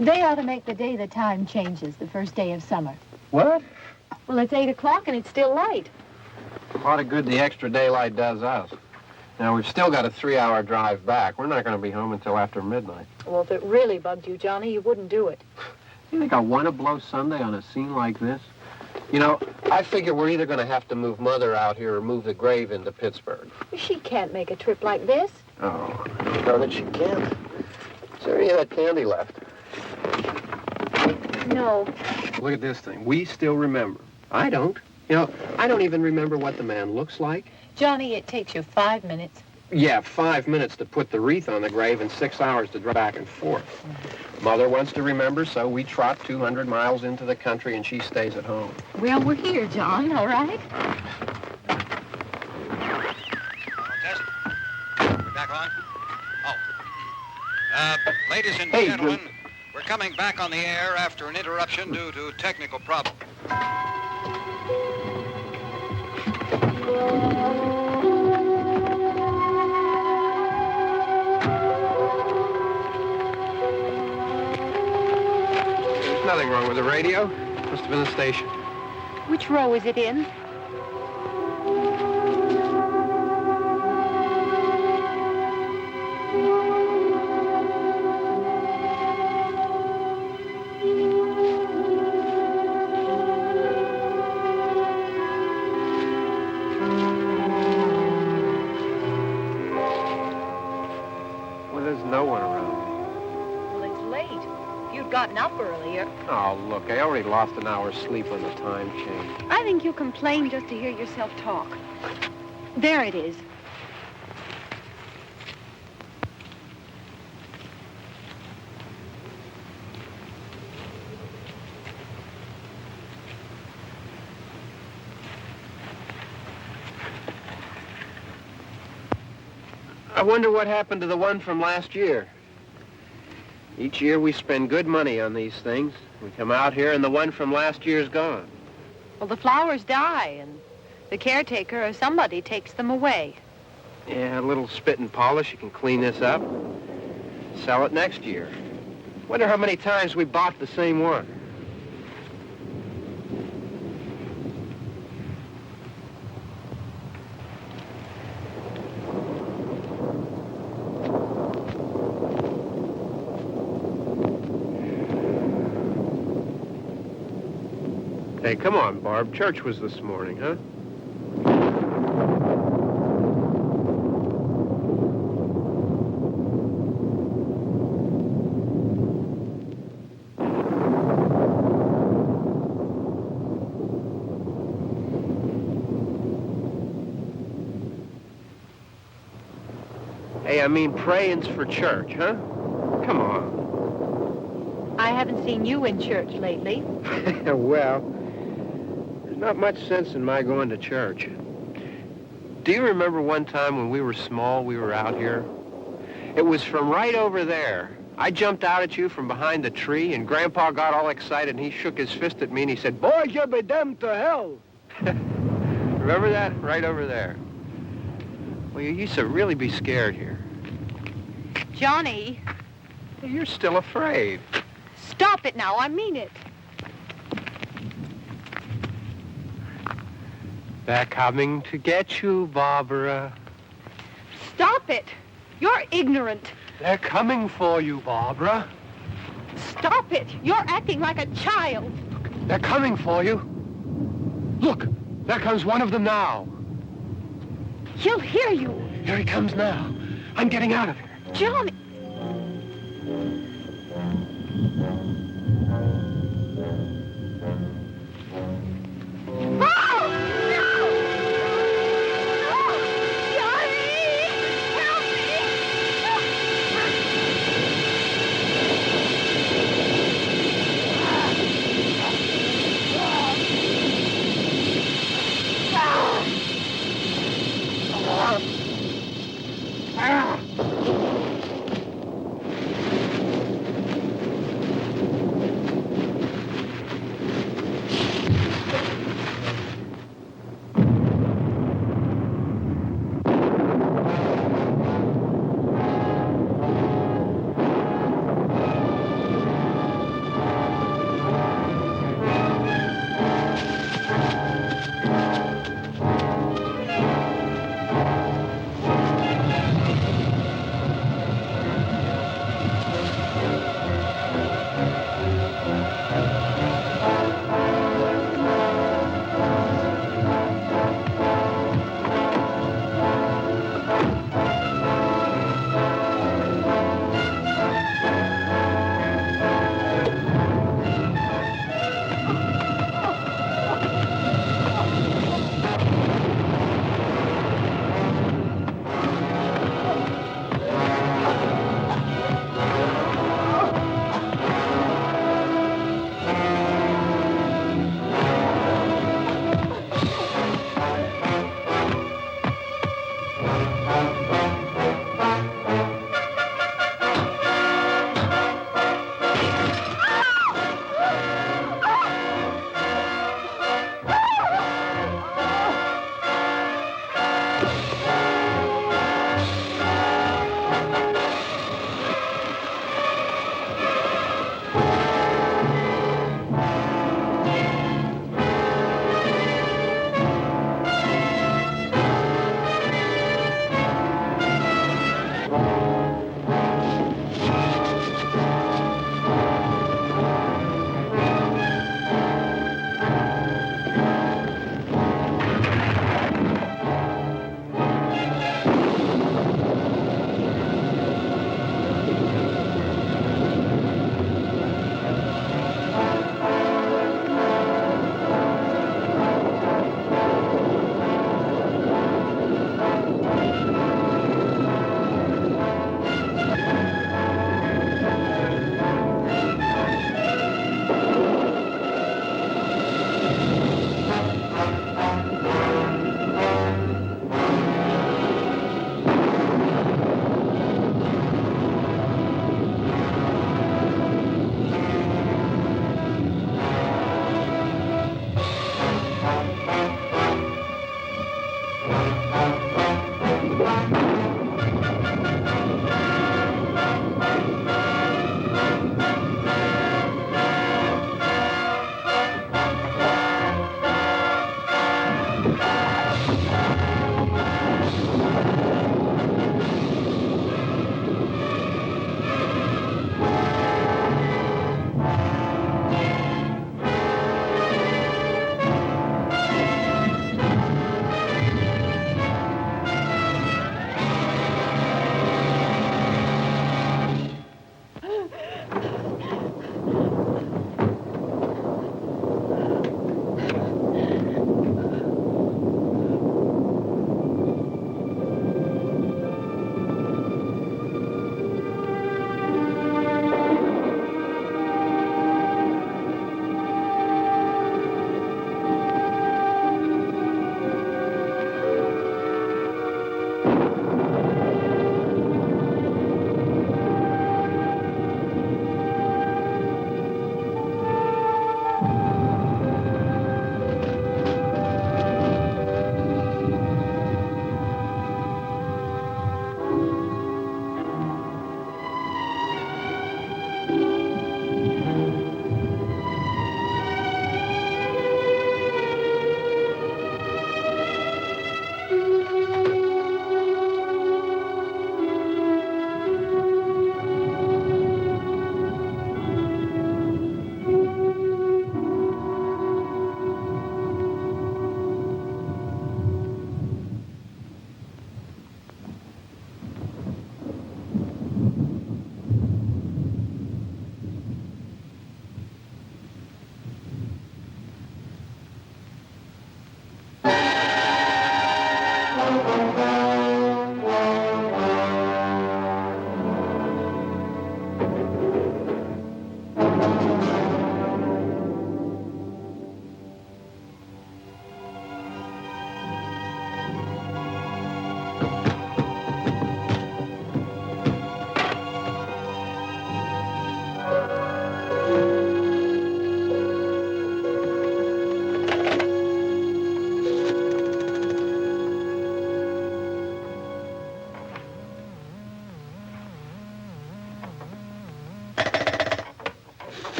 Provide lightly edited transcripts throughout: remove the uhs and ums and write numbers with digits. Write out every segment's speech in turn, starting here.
They ought to make the day the time changes, the first day of summer. What? Well, it's 8 o'clock and it's still light. A lot of good the extra daylight does us. Now, we've still got a 3-hour drive back. We're not going to be home until after midnight. Well, if it really bugged you, Johnny, you wouldn't do it. You think I want to blow Sunday on a scene like this? You know, I figure we're either going to have to move Mother out here or move the grave into Pittsburgh. She can't make a trip like this. Oh, I don't know that she can't. Is there any of that candy left? No. Look at this thing. We still remember. I don't. You know, I don't even remember what the man looks like. Johnny, it takes you 5 minutes. Yeah, 5 minutes to put the wreath on the grave and 6 hours to drive back and forth. Mother wants to remember, so we trot 200 miles into the country and she stays at home. Well, we're here, John, all right? Test. We're back on? Oh. Ladies and gentlemen, we're coming back on the air after an interruption due to technical problem. There's nothing wrong with the radio. Must have been the station. Which row is it in? Gotten up earlier. Oh, look, I already lost an hour's sleep on the time change. I think you complain just to hear yourself talk. There it is. I wonder what happened to the one from last year. Each year we spend good money on these things. We come out here and the one from last year's gone. Well, the flowers die and the caretaker or somebody takes them away. Yeah, a little spit and polish. You can clean this up. Sell it next year. Wonder how many times we bought the same one. Hey, come on, Barb. Church was this morning, huh? I mean praying's for church, huh? Come on. I haven't seen you in church lately. Well, there's not much sense in my going to church. Do you remember one time when we were small, we were out here? It was from right over there. I jumped out at you from behind the tree, and Grandpa got all excited, and he shook his fist at me, and he said, "Boys, you'll be damned to hell." Remember that? Right over there. Well, you used to really be scared here. Johnny, You're still afraid. stop it now. I mean it. They're coming to get you, Barbara. Stop it. You're ignorant. They're coming for you, Barbara. Stop it. You're acting like a child. They're coming for you. Look, there comes one of them now. He'll hear you. Here he comes now. I'm getting out of here. Johnny.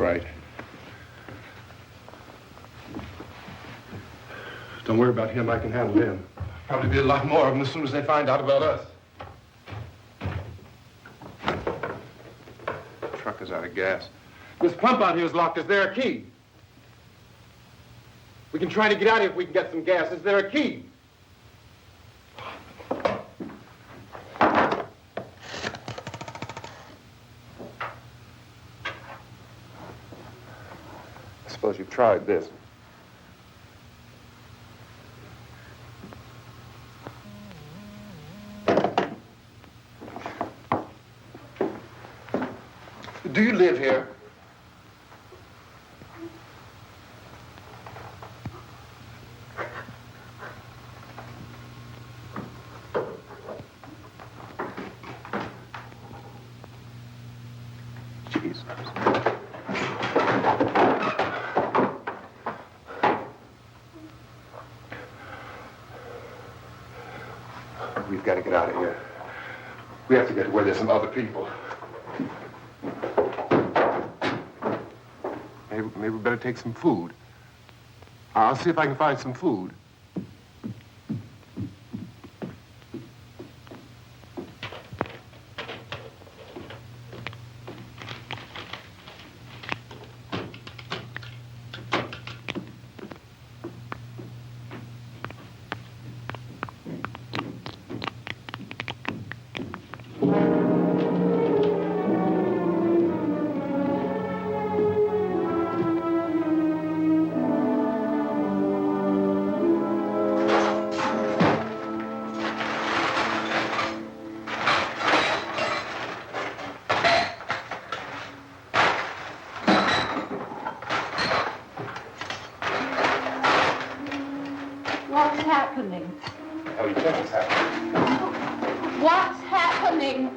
right. Don't worry about him. I can handle him. Probably be a lot more of them as soon as they find out about us. The truck is out of gas. This pump out here is locked. Is there a key? We can try to get out of here if we can get some gas. Is there a key? I suppose you've tried this. Do you live here? Jesus. We've got to get out of here. We have to get to where there's some other people. Maybe we better take some food. I'll see if I can find some food. What's happening? How do you think it's happening? What's happening?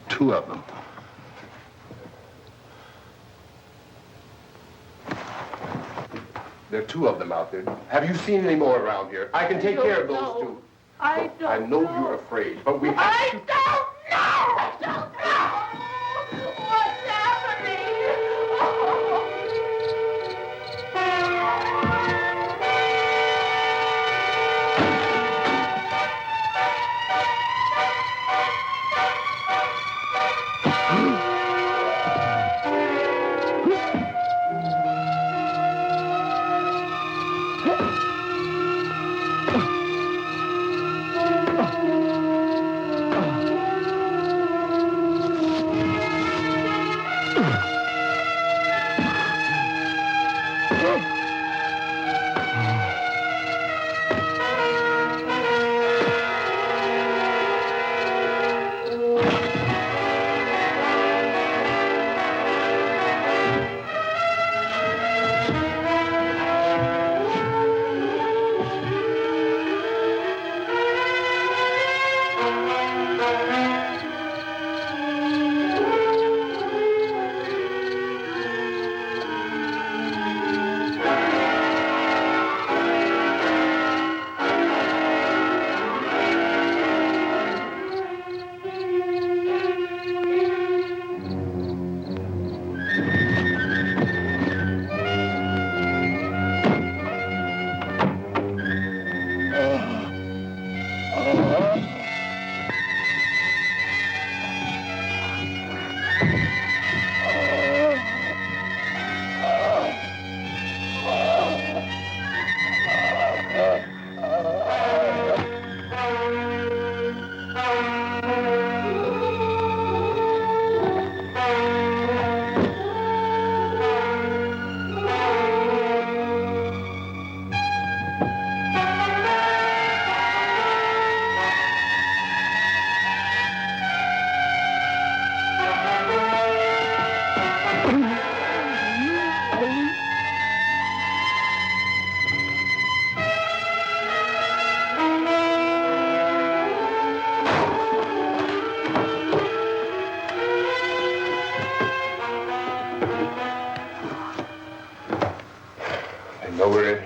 Two of them. There are two of them out there. Have you seen any more around here? I can take care of those two. I don't I know you're afraid, but we have to... I don't know! I don't know! What's happening?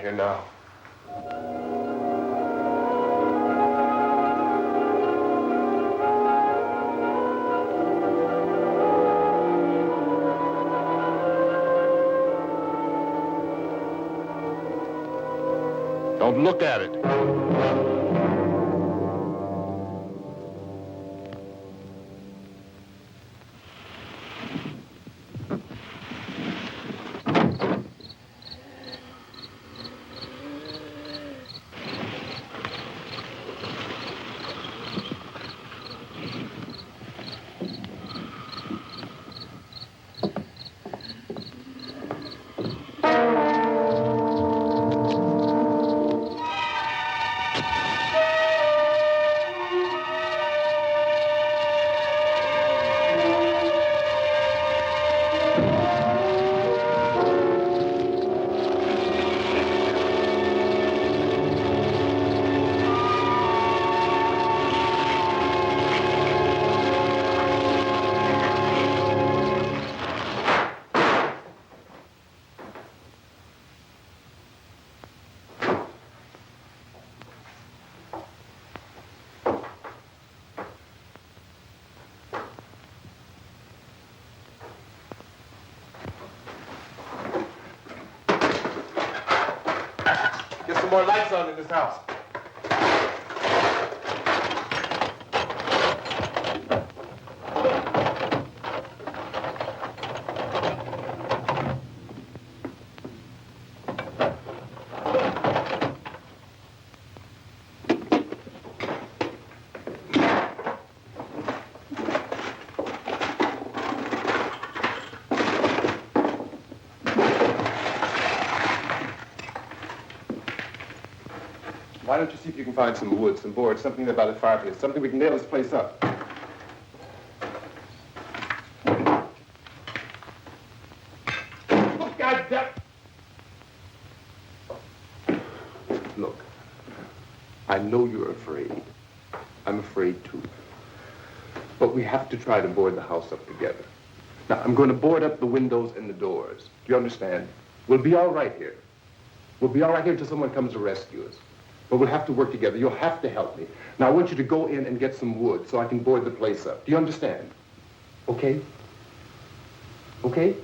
here now. Don't look at it. Get some more lights on in this house. Why don't you see if you can find some wood, some boards, something there by the fireplace, something we can nail this place up. Oh, God damn. Look, I know you're afraid. I'm afraid too. But we have to try to board the house up together. Now, I'm going to board up the windows and the doors. Do you understand? We'll be all right here. We'll be all right here until someone comes to rescue us. But we'll have to work together. You'll have to help me. Now, I want you to go in and get some wood so I can board the place up. Do you understand? Okay? Okay?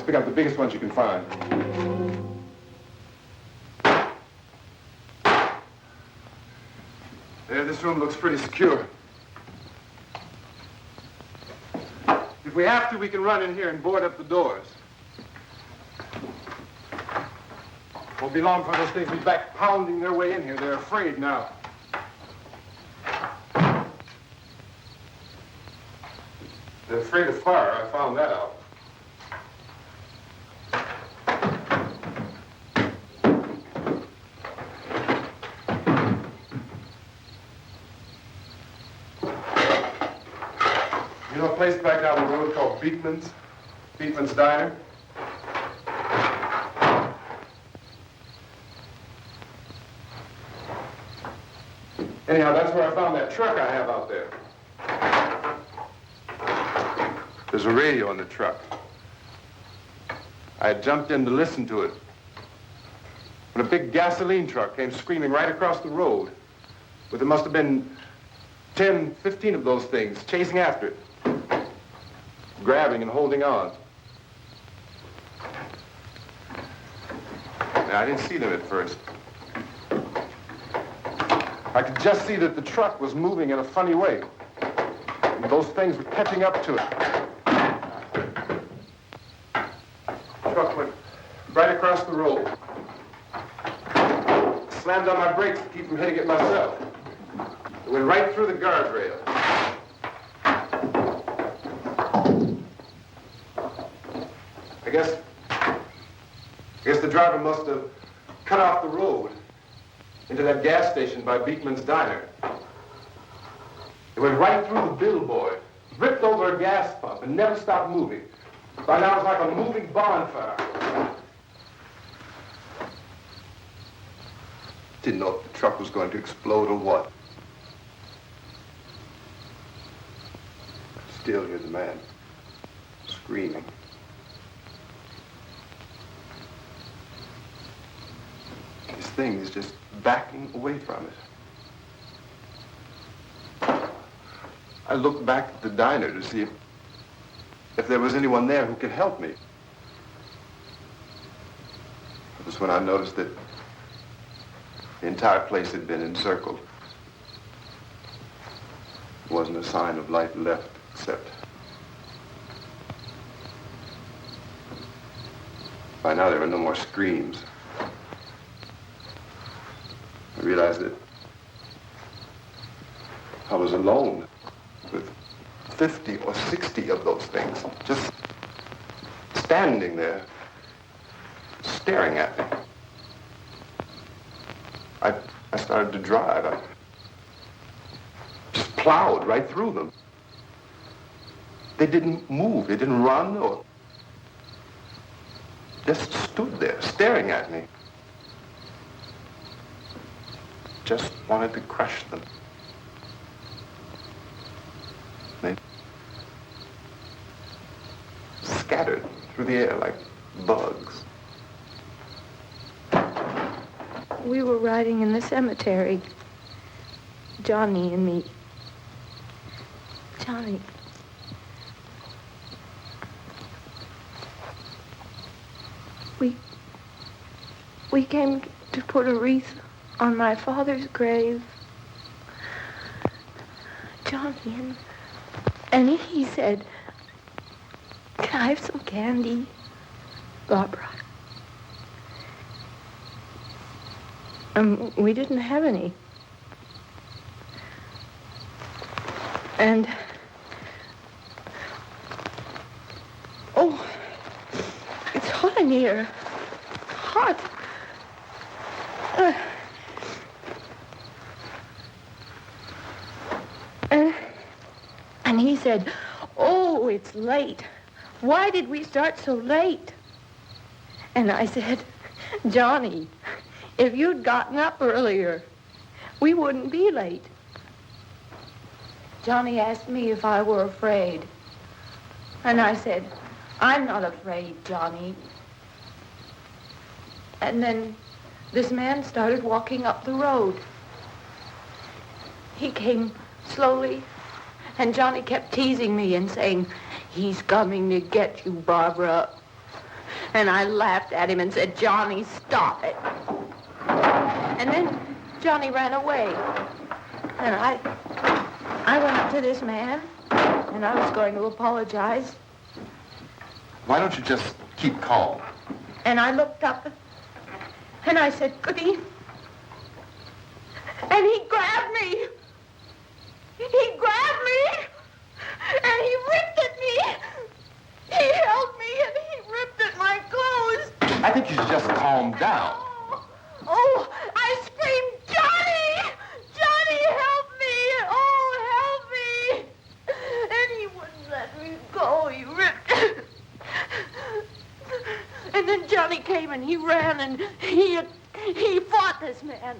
Just pick out the biggest ones you can find. There, this room looks pretty secure. If we have to, we can run in here and board up the doors. Won't be long for those things to be back pounding their way in here. They're afraid now. They're afraid of fire. I found that out. You know a place back down the road called Beekman's? Beekman's Diner? Anyhow, that's where I found that truck I have out there. There's a radio in the truck. I had jumped in to listen to it when a big gasoline truck came screaming right across the road. But there must have been 10, 15 of those things chasing after it, grabbing and holding on. Now, I didn't see them at first. I could just see that the truck was moving in a funny way. And those things were catching up to it. The truck went right across the road. Slammed on my brakes to keep from hitting it myself. It went right through the guardrail. I guess the driver must have cut off the road into that gas station by Beekman's Diner. It went right through the billboard, ripped over a gas pump, and never stopped moving. By now, it was like a moving bonfire. Didn't know if the truck was going to explode or what. Still, here's the man, screaming. This thing is just backing away from it. I looked back at the diner to see if there was anyone there who could help me. It was when I noticed that the entire place had been encircled. There wasn't a sign of life left except by now there were no more screams. I realized that I was alone with 50 or 60 of those things, just standing there, staring at me. I started to drive. I just plowed right through them. They didn't move. They didn't run or just stood there staring at me. Just wanted to crush them. They scattered through the air like bugs. We were riding in the cemetery, Johnny and me. Johnny. We came to put a wreath on my father's grave. Johnny, and he said, "Can I have some candy, Barbara?" We didn't have any. And, oh, it's hot in here. Hot. And he said, "Oh, it's late. Why did we start so late?" And I said, "Johnny, if you'd gotten up earlier, we wouldn't be late." Johnny asked me if I were afraid. And I said, "I'm not afraid, Johnny." And then this man started walking up the road. He came slowly, and Johnny kept teasing me and saying, "He's coming to get you, Barbara." And I laughed at him and said, Johnny, stop it. And then Johnny ran away. And I went up to this man, and I was going to apologize. Why don't you just keep calm? And I looked up, and I said, Goody. And he grabbed me. He grabbed me, and he ripped at me. He held me, and he ripped at my clothes. I think you should just calm down. Oh, I screamed, Johnny! Johnny, help me! Oh, help me! And he wouldn't let me go. He ripped. And then Johnny came and he ran and he fought this man.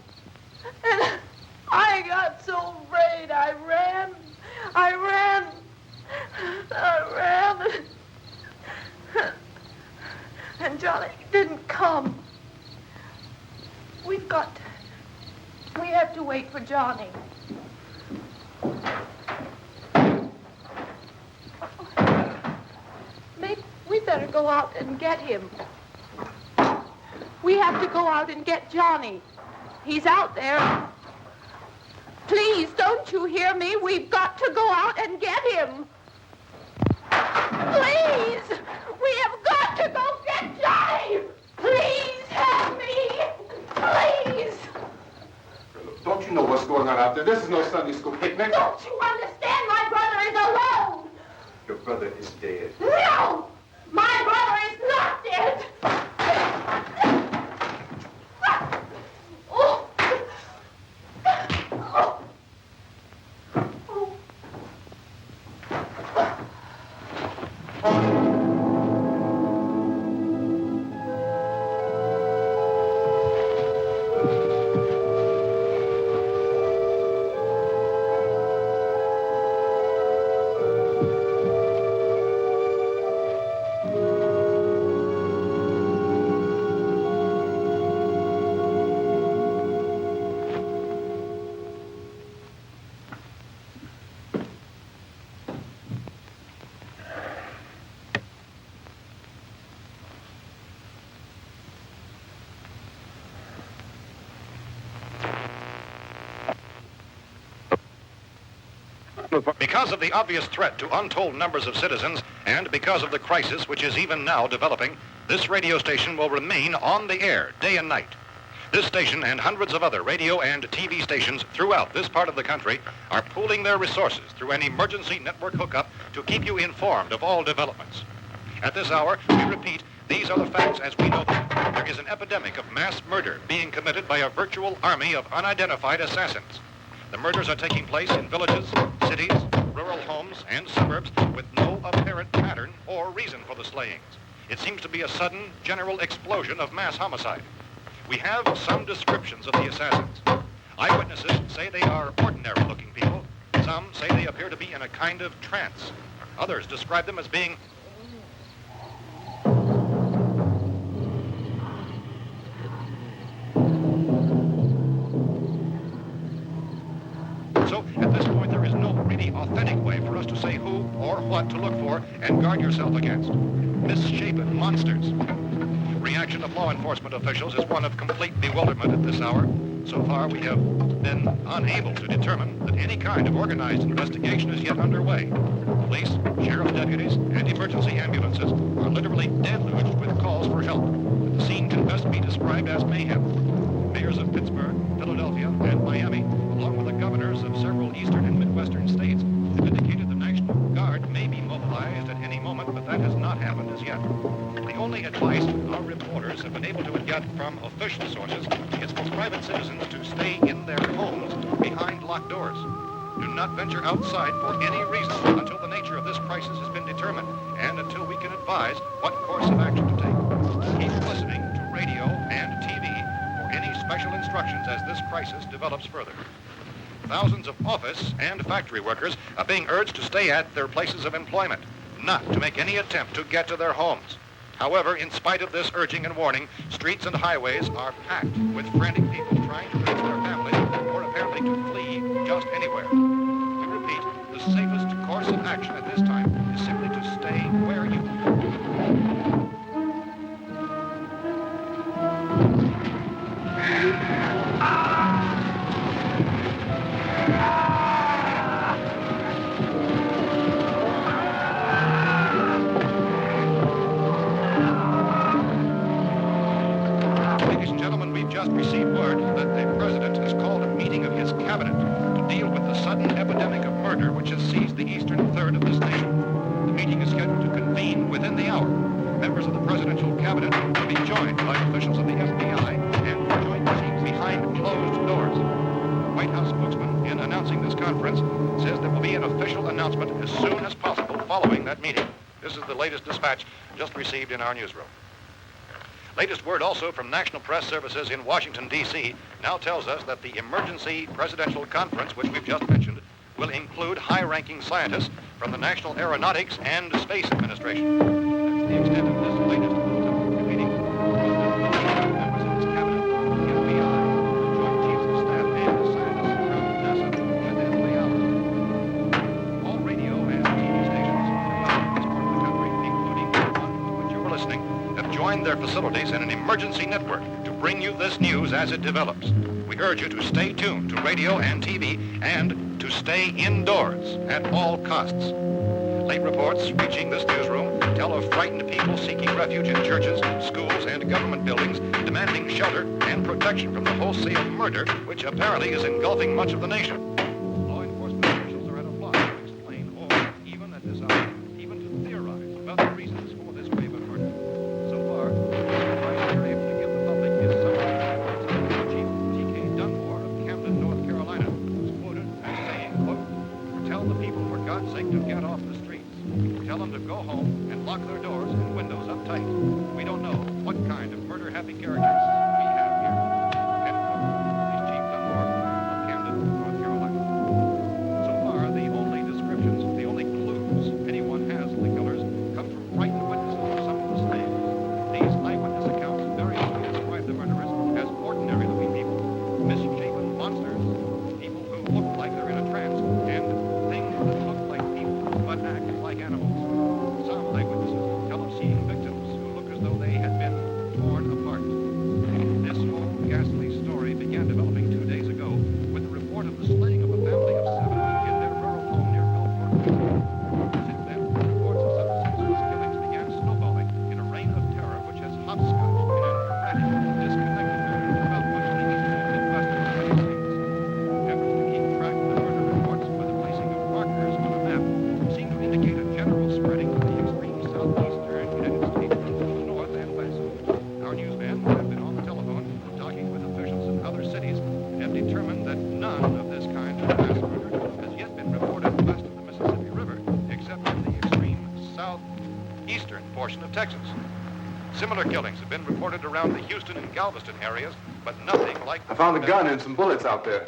And I got so afraid. I ran. And Johnny didn't come. We have to wait for Johnny. Maybe we better go out and get him. We have to go out and get Johnny. He's out there. Please, don't you hear me? We've got to go out and get him. Please! We have got to go get Johnny! Please help me! Please! Don't you know what's going on out there? This is no Sunday school picnic. Don't you understand? My brother is alone! Your brother is dead. No! My brother is not dead! Oh. Oh. Because of the obvious threat to untold numbers of citizens, and because of the crisis which is even now developing, this radio station will remain on the air day and night. This station and hundreds of other radio and TV stations throughout this part of the country are pooling their resources through an emergency network hookup to keep you informed of all developments. At this hour, we repeat, these are the facts as we know them. There is an epidemic of mass murder being committed by a virtual army of unidentified assassins. The murders are taking place in villages, cities, rural homes, and suburbs with no apparent pattern or reason for the slayings. It seems to be a sudden, general explosion of mass homicide. We have some descriptions of the assassins. Eyewitnesses say they are ordinary-looking people. Some say they appear to be in a kind of trance. Others describe them as being So, at this point, there is no really authentic way for us to say who or what to look for and guard yourself against. Misshapen monsters. Reaction of law enforcement officials is one of complete bewilderment at this hour. So far, we have been unable to determine that any kind of organized investigation is yet underway. Police, sheriff deputies, and emergency ambulances are literally deluged with calls for help. The scene can best be described as mayhem. Mayors of Pittsburgh, Philadelphia, and Miami, along with the governors of several eastern and midwestern states, have indicated the National Guard may be mobilized at any moment, but that has not happened as yet. The only advice our reporters have been able to get from official sources is for private citizens to stay in their homes behind locked doors. Do not venture outside for any reason until the nature of this crisis has been determined and until we can advise what course of action to take. Keep listening to radio and TV for any special instructions as this crisis develops further. Thousands of office and factory workers are being urged to stay at their places of employment, not to make any attempt to get to their homes. However, in spite of this urging and warning, streets and highways are packed with frantic people trying to reach their families or apparently to flee just anywhere. We repeat, the safest course of action at this time is simply to stay where you are. Ladies and gentlemen, we've just received word that the President has called a meeting of his cabinet to deal with the sudden epidemic of murder which has seized the eastern third of this nation. The meeting is scheduled to convene within the hour. Members of the presidential cabinet will be joined by officials of the FBI and joint teams behind closed doors. The White House spokesman, in announcing this conference, says there will be an official announcement as soon as possible following that meeting. This is the latest dispatch just received in our newsroom. Latest word also from National Press Services in Washington, D.C. now tells us that the emergency presidential conference, which we've just mentioned, will include high-ranking scientists from the National Aeronautics and Space Administration. That's the extent of this latest bulletin meeting. Members of this cabinet, the FBI, Joint Chiefs of Staff, and scientists from NASA within the hour. All radio and TV stations throughout this part of the country, including the one to which you were listening, have joined their facilities in an emergency network to bring you this news as it develops. We urge you to stay tuned to radio and TV and to stay indoors at all costs. Late reports reaching this newsroom tell of frightened people seeking refuge in churches, schools, and government buildings, demanding shelter and protection from the wholesale murder which apparently is engulfing much of the nation. Law enforcement officials are at a loss to explain or, even at this hour, even to theorize about the reasons for this wave of murder. So far, the advice they're able to give the public is something Chief T.K. Dunmore of Camden, North Carolina, who's quoted as saying, quote, "Tell the people, for God's sake, to get off the streets. Tell them to go home and lock their doors and windows up tight. We don't know what kind of murder-happy characters we have here." End quote. This is Chief Dunmore of Camden, North Carolina. So far, the only descriptions, the only clues anyone has of the killers come from frightened witnesses of some of the slaves. These eyewitness accounts variously describe the murderers as ordinary-looking people, misshapen monsters, people who look like they're in a trance, and things that look like people but act like animals. Some eyewitnesses tell of seeing victims who look as though they had been torn apart. This whole ghastly story began developing 2 days ago with the report of the slaying of a family of 7 in their rural home near Gulfport. Since then, reports of such senseless killings began snowballing in a reign of terror which has hopscotched in an erratic, disconnected manner throughout much of the eastern and midwestern United States. Efforts to keep track of the murder reports by the placing of markers on a map seem to indicate a general spreading of the extreme southeastern United States from the north and west. Our newsmen have been on the telephone talking with officials in other cities and have determined that none of this kind of mass murder has yet been reported west of the Mississippi River, except in the extreme southeastern portion of Texas. Similar killings have been reported around the Houston and Galveston areas, but nothing like... I found a gun and some bullets out there.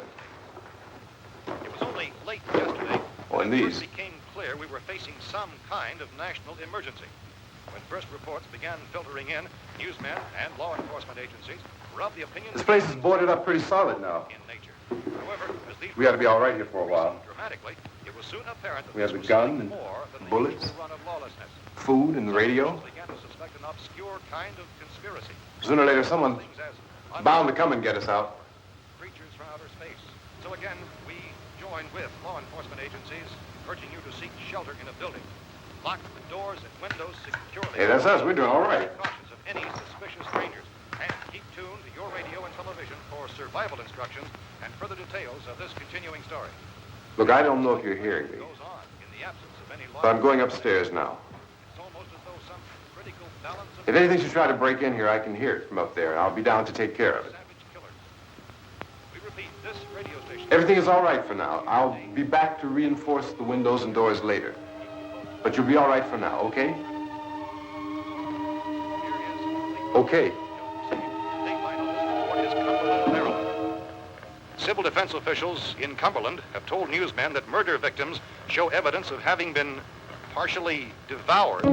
It was only late yesterday Oh, and when it these. first became clear we were facing some kind of national emergency. When first reports began filtering in, newsmen and law enforcement agencies were of the opinion... This place is boarded up pretty solid now. ...in nature. However, as these We ought to be all right here for a while. dramatically, it was soon apparent that We have this the was gun something and more than the bullets. usual run of lawlessness. Food and the radio. Some began to suspect an obscure kind of conspiracy. Sooner or later, someone's Things as bound to come and get us out. creatures from outer space. So again, we join with law enforcement agencies, urging you to seek shelter in a building. Lock the doors and windows securely. Hey, that's us. We're doing all right. Cautious of any suspicious strangers. And keep tuned to your radio and television for survival instructions and further details of this continuing story. Look, I don't know if you're hearing me, Goes on in the absence of any law. but I'm going upstairs now. It's almost as though some critical balance of If anything should try to break in here, I can hear it from up there, and I'll be down to take care of it. savage killers. We repeat, this radio station... Everything is all right for now. I'll be back to reinforce the windows and doors later. But you'll be all right for now, okay? Okay. Civil defense officials in Cumberland have told newsmen that murder victims show evidence of having been partially devoured.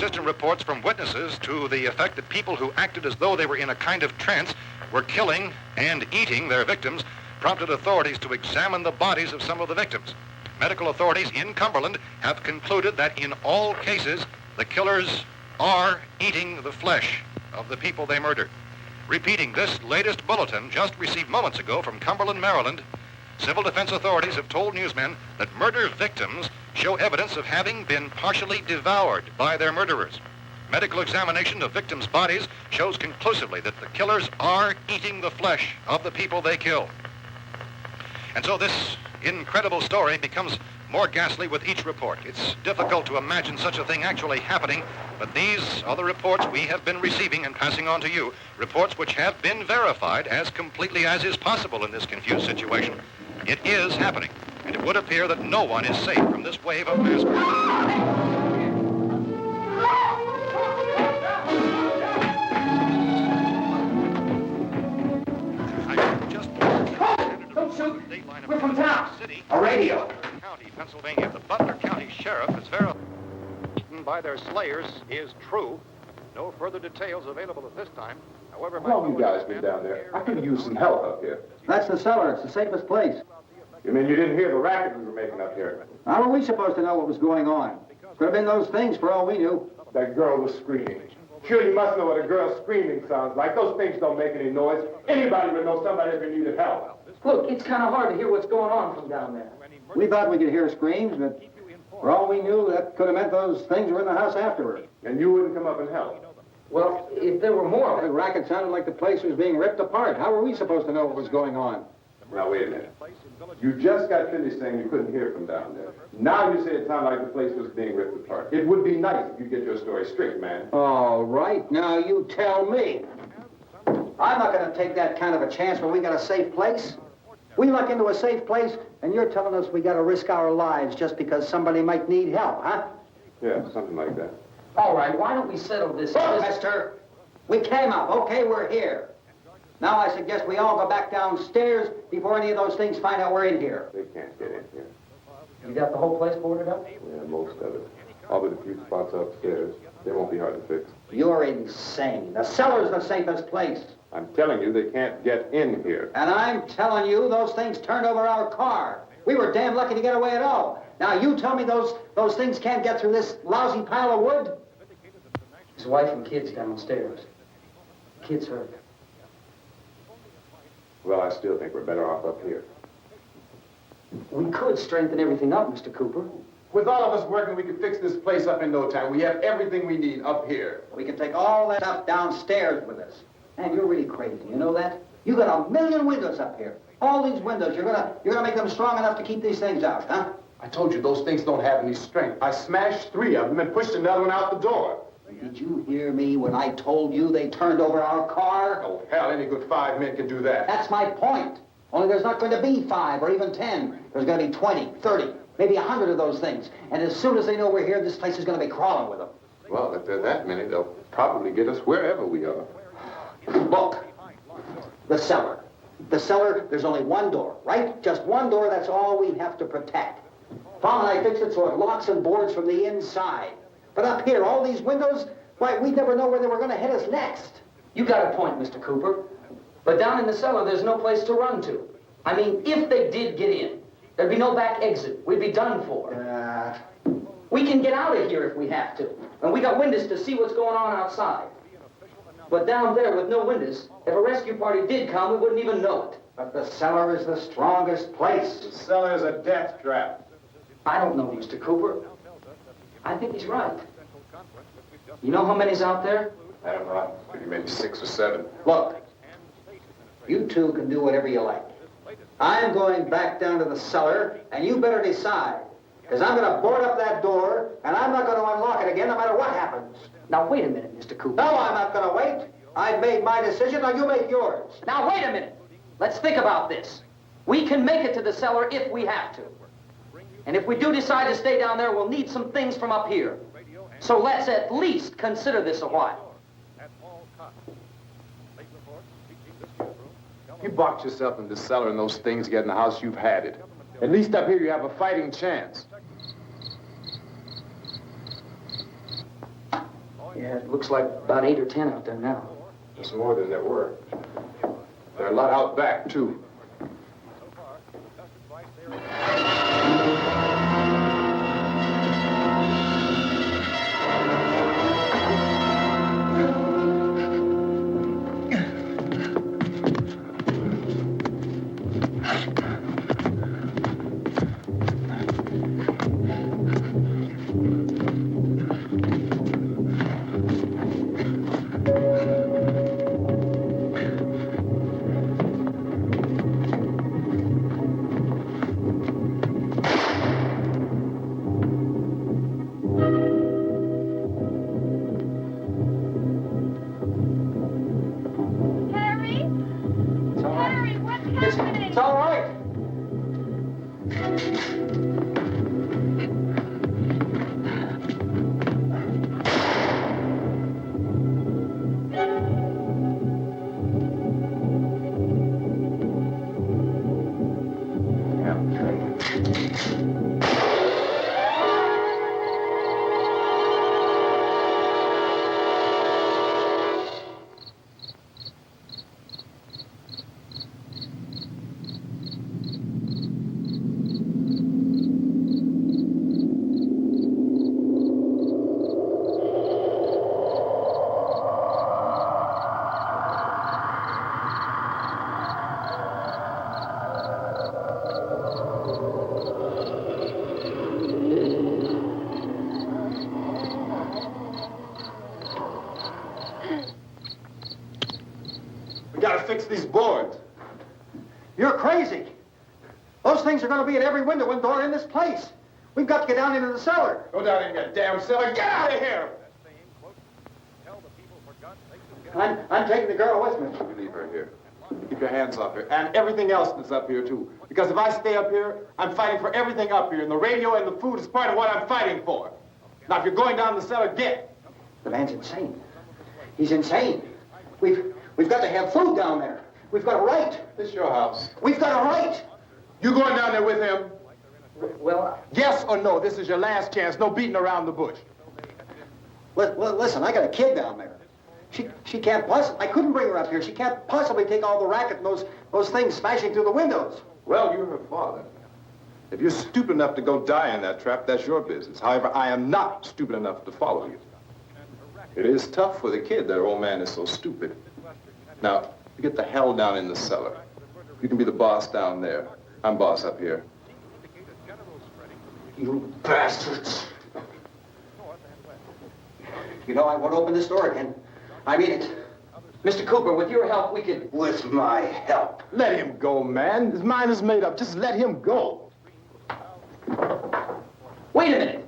inconsistent reports from witnesses to the effect that people who acted as though they were in a kind of trance were killing and eating their victims prompted authorities to examine the bodies of some of the victims. Medical authorities in Cumberland have concluded that in all cases, the killers are eating the flesh of the people they murdered. Repeating this latest bulletin just received moments ago from Cumberland, Maryland, civil defense authorities have told newsmen that murder victims show evidence of having been partially devoured by their murderers. Medical examination of victims' bodies shows conclusively that the killers are eating the flesh of the people they kill. And so this incredible story becomes more ghastly with each report. It's difficult to imagine such a thing actually happening, but these are the reports we have been receiving and passing on to you, reports which have been verified as completely as is possible in this confused situation. It is happening, and it would appear that no one is safe from this wave of mass murder. We're from town. A radio. County, Pennsylvania. The Butler County Sheriff has verified by their slayers is true. No further details available at this time. However, How long you guys been down there? I could use some help up here. That's the cellar. It's the safest place. You mean you didn't hear the racket we were making up here? How were we supposed to know what was going on? Could have been those things for all we knew. That girl was screaming. Sure, you must know what a girl screaming sounds like. Those things don't make any noise. Anybody would know somebody ever needed help. Look, it's kind of hard to hear what's going on from down there. We thought we could hear screams, but for all we knew, that could have meant those things were in the house afterward. And you wouldn't come up and help? Well, if there were more... The racket sounded like the place was being ripped apart. How were we supposed to know what was going on? Now, wait a minute. You just got finished saying you couldn't hear from down there. Now you say it sounded like the place was being ripped apart. It would be nice if you get your story straight, man. All right, now you tell me. I'm not going to take that kind of a chance when we got a safe place. We luck into a safe place, and you're telling us we got to risk our lives just because somebody might need help, huh? Yeah, something like that. All right, why don't we settle this? Look, mister, we came up. Okay, we're here. Now I suggest we all go back downstairs before any of those things find out we're in here. They can't get in here. You got the whole place boarded up? Yeah, most of it. All but a few spots upstairs. They won't be hard to fix. You're insane. The cellar's the safest place. I'm telling you, they can't get in here. And I'm telling you, those things turned over our car. We were damn lucky to get away at all. Now, you tell me those things can't get through this lousy pile of wood? His wife and kids downstairs. Kids hurt. Well, I still think we're better off up here. We could strengthen everything up, Mr. Cooper. With all of us working, we could fix this place up in no time. We have everything we need up here. We can take all that stuff downstairs with us. Man, you're really crazy. You know that? You got 1 million windows up here. All these windows, you're gonna make them strong enough to keep these things out, huh? I told you those things don't have any strength. I smashed 3 of them and pushed another one out the door. Did you hear me when I told you they turned over our car? Oh, hell, any good 5 men can do that. That's my point. Only there's not going to be 5 or even 10. There's going to be 20, 30, maybe 100 of those things. And as soon as they know we're here, this place is going to be crawling with them. Well, if there are that many, they'll probably get us wherever we are. Look, the cellar. The cellar, there's only one door, right? Just one door, that's all we have to protect. Tom and I fixed it so it locks and boards from the inside. But up here, all these windows, why, we'd never know where they were going to hit us next. You got a point, Mr. Cooper. But down in the cellar, there's no place to run to. I mean, if they did get in, there'd be no back exit. We'd be done for. We can get out of here if we have to. And we got windows to see what's going on outside. But down there with no windows, if a rescue party did come, we wouldn't even know it. But the cellar is the strongest place. The cellar is a death trap. I don't know, Mr. Cooper. I think he's right. You know how many's out there? I don't know. Maybe 6 or 7. Look, you two can do whatever you like. I'm going back down to the cellar, and you better decide. Because I'm going to board up that door, and I'm not going to unlock it again no matter what happens. Now, wait a minute, Mr. Cooper. No, I'm not going to wait. I've made my decision, now you make yours. Now, wait a minute. Let's think about this. We can make it to the cellar if we have to. And if we do decide to stay down there, we'll need some things from up here. So let's at least consider this a while. You box yourself in the cellar and those things get in the house, you've had it. At least up here you have a fighting chance. Yeah, it looks like about 8 or 10 out there now. There's more than there were. There are a lot out back, too. It's all right. We gotta fix these boards. You're crazy. Those things are going to be at every window and door in this place. We've got to get down into the cellar. Go down in your damn cellar. Get out of here! I'm taking the girl with me. You leave her here. Keep your hands off her. And everything else that's up here, too. Because if I stay up here, I'm fighting for everything up here. And the radio and the food is part of what I'm fighting for. Now, if you're going down the cellar, get. The man's insane. He's insane. We've got to have food down there. We've got a right. This is your house. We've got a right. You going down there with him? Well, Yes or no? This is your last chance. No beating around the bush. Listen, I got a kid down there. She can't possibly, I couldn't bring her up here. She can't possibly take all the racket and those things smashing through the windows. Well, you're her father. If you're stupid enough to go die in that trap, that's your business. However, I am not stupid enough to follow you. It is tough for the kid that old man is so stupid. Now, you get the hell down in the cellar. You can be the boss down there. I'm boss up here. You bastards. You know, I won't open this door again. I mean it. Mr. Cooper, with your help, we could... With my help. Let him go, man. His mind is made up. Just let him go. Wait a minute.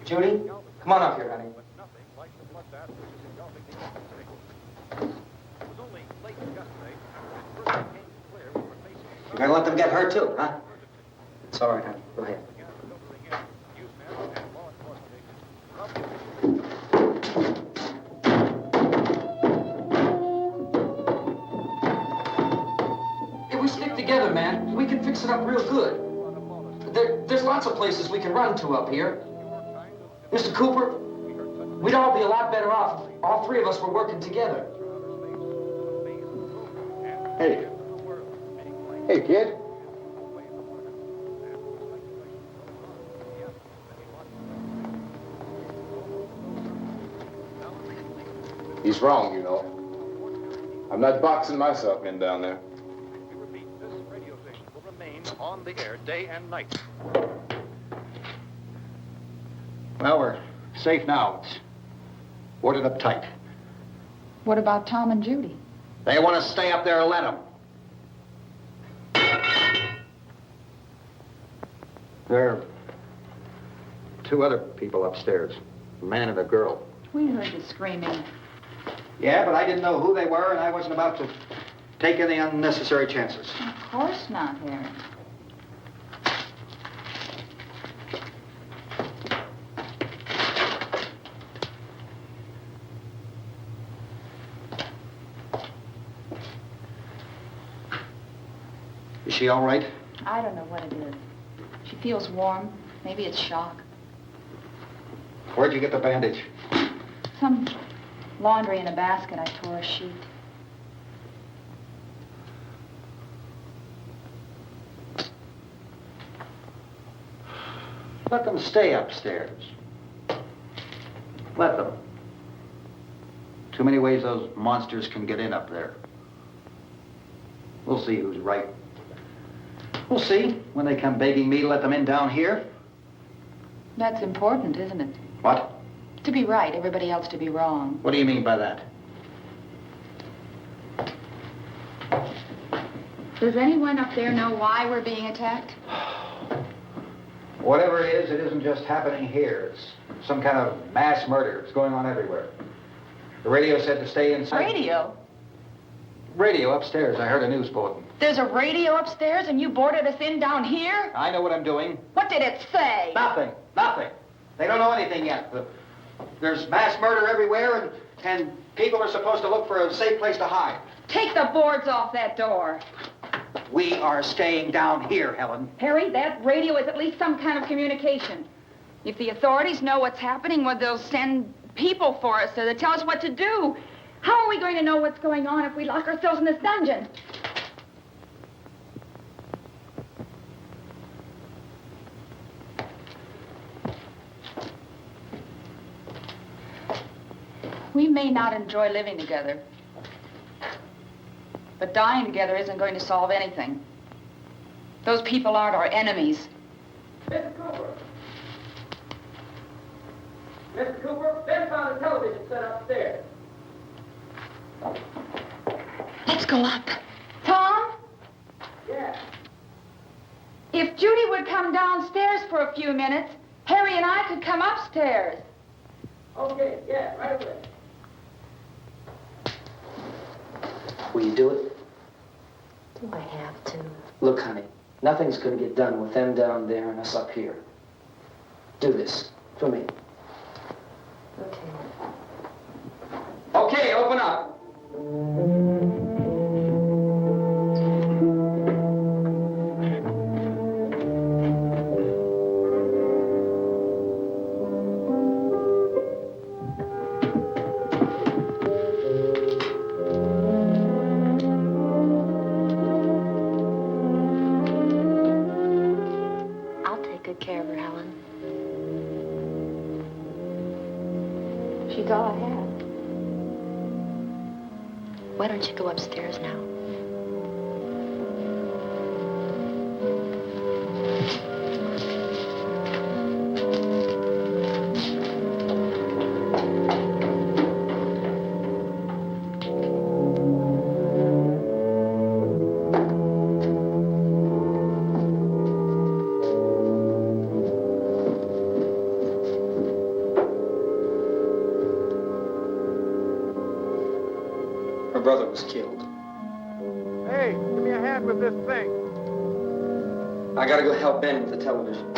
Judy, come on up here, honey. You're gonna let them get hurt too, huh? It's all right, honey. Go ahead. If we stick together, man, we can fix it up real good. There's lots of places we can run to up here. Mr. Cooper, we'd all be a lot better off if all three of us were working together. Hey. Hey, kid. He's wrong, you know. I'm not boxing myself in down there. We repeat, this radio station will remain on the air day and night. Well, we're safe now. It's boarded up tight. What about Tom and Judy? They want to stay up there and let them. There are two other people upstairs, a man and a girl. We heard the screaming. Yeah, but I didn't know who they were, and I wasn't about to take any unnecessary chances. Of course not, Harry. Is she all right? I don't know what it is. She feels warm. Maybe it's shock. Where'd you get the bandage? Some laundry in a basket. I tore a sheet. Let them stay upstairs. Let them. Too many ways those monsters can get in up there. We'll see who's right. We'll see when they come begging me to let them in down here. That's important, isn't it? What? To be right, everybody else to be wrong. What do you mean by that? Does anyone up there know why we're being attacked? Whatever it isn't just happening here. It's some kind of mass murder. It's going on everywhere. The radio said to stay inside. Radio? Radio upstairs. I heard a news bulletin. There's a radio upstairs and you boarded us in down here? I know what I'm doing. What did it say? Nothing. Nothing. They don't know anything yet. There's mass murder everywhere, and people are supposed to look for a safe place to hide. Take the boards off that door. We are staying down here, Helen. Harry, that radio is at least some kind of communication. If the authorities know what's happening, well, they'll send people for us so they'll tell us what to do. How are we going to know what's going on if we lock ourselves in this dungeon? We may not enjoy living together, but dying together isn't going to solve anything. Those people aren't our enemies. Mr. Cooper! Mr. Cooper, Ben found a television set upstairs. Let's go up. Tom? Yeah. If Judy would come downstairs for a few minutes, Harry and I could come upstairs. Okay, yeah, right away. Will you do it? Do I have to? Look, honey, nothing's going to get done with them down there and us up here. Do this for me. Okay. Okay, open up. I'll take good care of her, Helen. She's all I have. Why don't you go upstairs now? Her brother was killed. Hey, give me a hand with this thing. I gotta go help Ben with the television.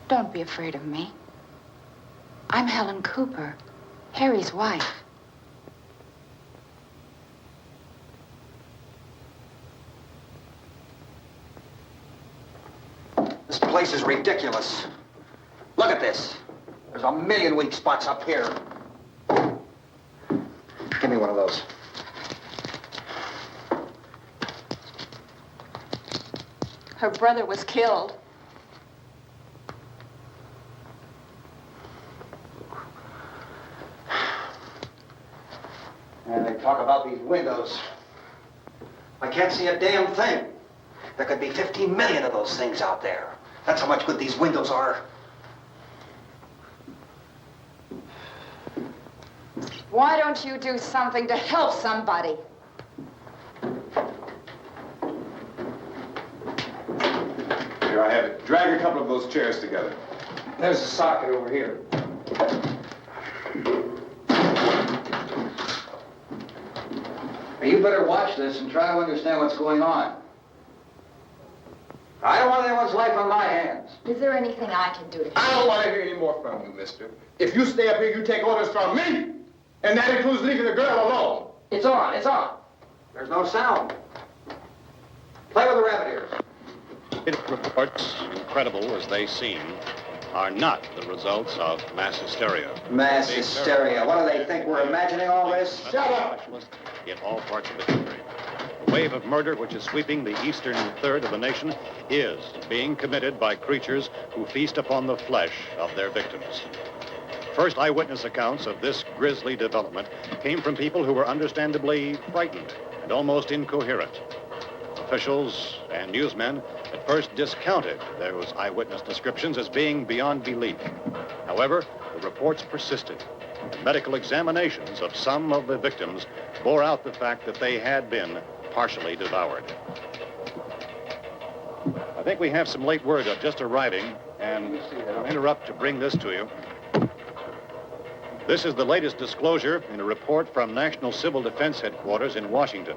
Don't be afraid of me. I'm Helen Cooper, Harry's wife. This place is ridiculous. Look at this. There's a million weak spots up here. Give me one of those. Her brother was killed. And they talk about these windows. I can't see a damn thing. There could be 15 million of those things out there. That's how much good these windows are. Why don't you do something to help somebody? Here, I have it. Drag a couple of those chairs together. There's a socket over here. You better watch this and try to understand what's going on. I don't want anyone's life on my hands. Is there anything I can do to help? I don't want to hear any more from you, mister. If you stay up here, you take orders from me. And that includes leaving the girl alone. It's on, it's on. There's no sound. Play with the rabbit ears. Reports, incredible as they seem, are not the results of mass hysteria. Mass hysteria. What do they think? We're imagining all this? Shut up! In all parts of the country. The wave of murder which is sweeping the eastern third of the nation is being committed by creatures who feast upon the flesh of their victims. First eyewitness accounts of this grisly development came from people who were understandably frightened and almost incoherent. Officials and newsmen at first discounted those eyewitness descriptions as being beyond belief. However, the reports persisted. Medical examinations of some of the victims bore out the fact that they had been partially devoured. I think we have some late word of just arriving, and I'll interrupt to bring this to you. This is the latest disclosure in a report from National Civil Defense Headquarters in Washington.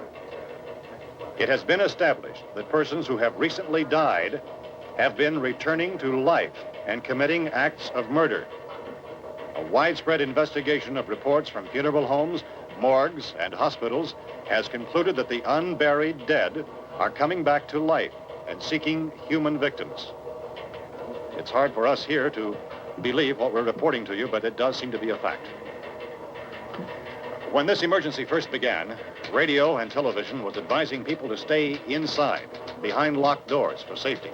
It has been established that persons who have recently died have been returning to life and committing acts of murder. A widespread investigation of reports from funeral homes, morgues, and hospitals has concluded that the unburied dead are coming back to life and seeking human victims. It's hard for us here to believe what we're reporting to you, but it does seem to be a fact. When this emergency first began, radio and television was advising people to stay inside, behind locked doors for safety.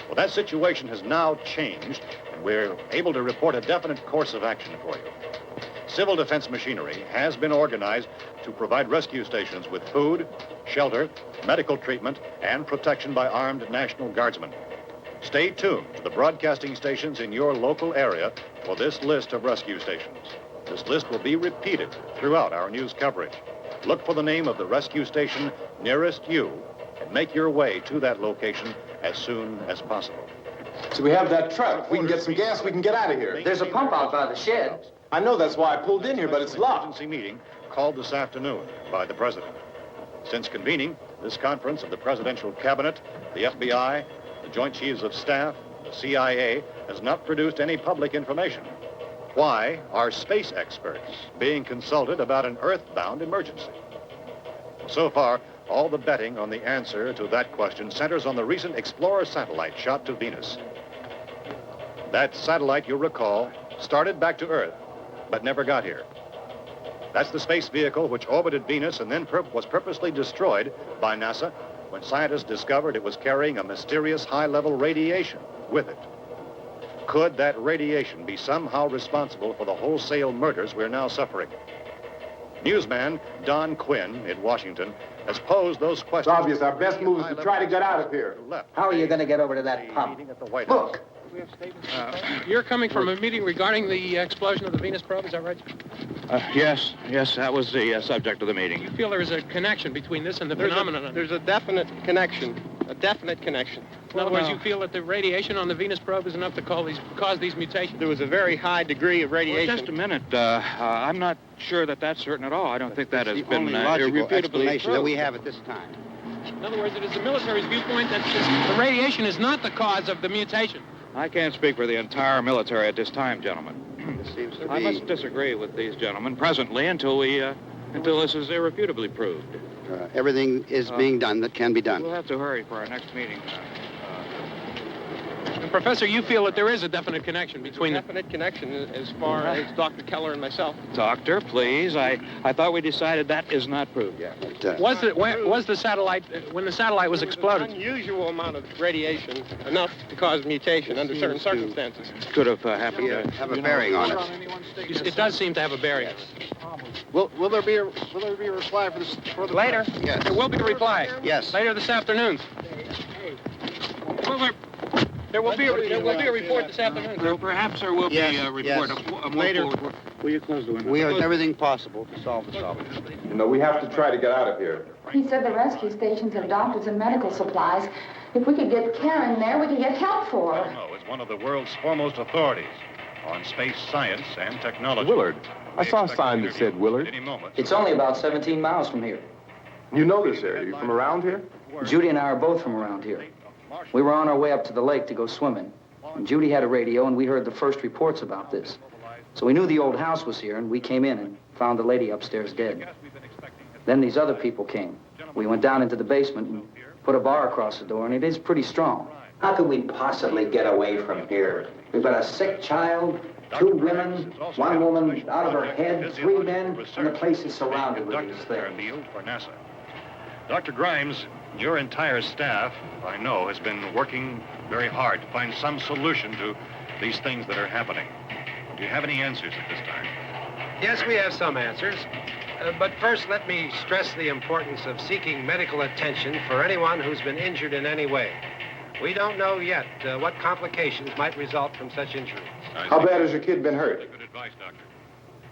Well, that situation has now changed, and we're able to report a definite course of action for you. Civil defense machinery has been organized to provide rescue stations with food, shelter, medical treatment, and protection by armed National Guardsmen. Stay tuned to the broadcasting stations in your local area for this list of rescue stations. This list will be repeated throughout our news coverage. Look for the name of the rescue station nearest you and make your way to that location as soon as possible. So we have that truck. If we can get some gas, we can get out of here. There's a pump out by the shed. I know, that's why I pulled in here, but it's locked. Emergency meeting called this afternoon by the president. Since convening this conference of the presidential cabinet, the FBI, the Joint Chiefs of Staff, the CIA has not produced any public information. Why are space experts being consulted about an earthbound emergency? So far, all the betting on the answer to that question centers on the recent Explorer satellite shot to Venus. That satellite, you'll recall, started back to Earth, but never got here. That's the space vehicle which orbited Venus and then was purposely destroyed by NASA when scientists discovered it was carrying a mysterious high-level radiation with it. Could that radiation be somehow responsible for the wholesale murders we're now suffering? Newsman Don Quinn in Washington has posed those questions. It's obvious our best move is to try to get out of here. How are you going to get over to that pump? Look. You're coming from a meeting regarding the explosion of the Venus probe, is that right? Yes, that was the subject of the meeting. You feel there is a connection between this and the phenomenon? There's a definite connection. In other words, you feel that the radiation on the Venus probe is enough to cause these mutations? There was a very high degree of radiation. Well, just a minute. I'm not sure that that's certain at all. I don't think that has been logical explanation that we proved. have at this time. In other words, it is the military's viewpoint that the radiation is not the cause of the mutation. I can't speak for the entire military at this time, gentlemen. This seems to I be... must disagree with these gentlemen presently until this is irrefutably proved. Everything is being done that can be done. We'll have to hurry for our next meeting. And Professor, you feel that there is a definite connection between Definite connection as far as Dr. Keller and myself. Doctor, please. I thought we decided that is not proved yet. Was the satellite, when the satellite was exploded? An unusual amount of radiation, enough to cause mutation under certain circumstances. Could have happened. Have a bearing on it. It does seem to have a bearing. Will there be a reply for the Later? Yes. There will be a reply. Yes. Later this afternoon. There will be a report this afternoon. Well, perhaps there will be a report. Later, will you close the window? We are doing everything possible to solve the problem. You know, we have to try to get out of here. He said the rescue stations have doctors and medical supplies. If we could get care in there, we could get help for her. No, it's one of the world's foremost authorities on space science and technology. Willard. I saw a sign that said Willard. Any moment. It's only about 17 miles from here. You know this area. You from around here? Judy and I are both from around here. We were on our way up to the lake to go swimming. And Judy had a radio, and we heard the first reports about this. So we knew the old house was here, and we came in and found the lady upstairs dead. Then these other people came. We went down into the basement and put a bar across the door, and it is pretty strong. How could we possibly get away from here? We've got a sick child, 2 women, 1 woman out of her head, 3 men, and the place is surrounded with these things. For NASA. Dr. Grimes, your entire staff, I know, has been working very hard to find some solution to these things that are happening. Do you have any answers at this time? Yes, we have some answers. But first, let me stress the importance of seeking medical attention for anyone who's been injured in any way. We don't know yet what complications might result from such injury. How bad has your kid been hurt? Good advice, Doctor.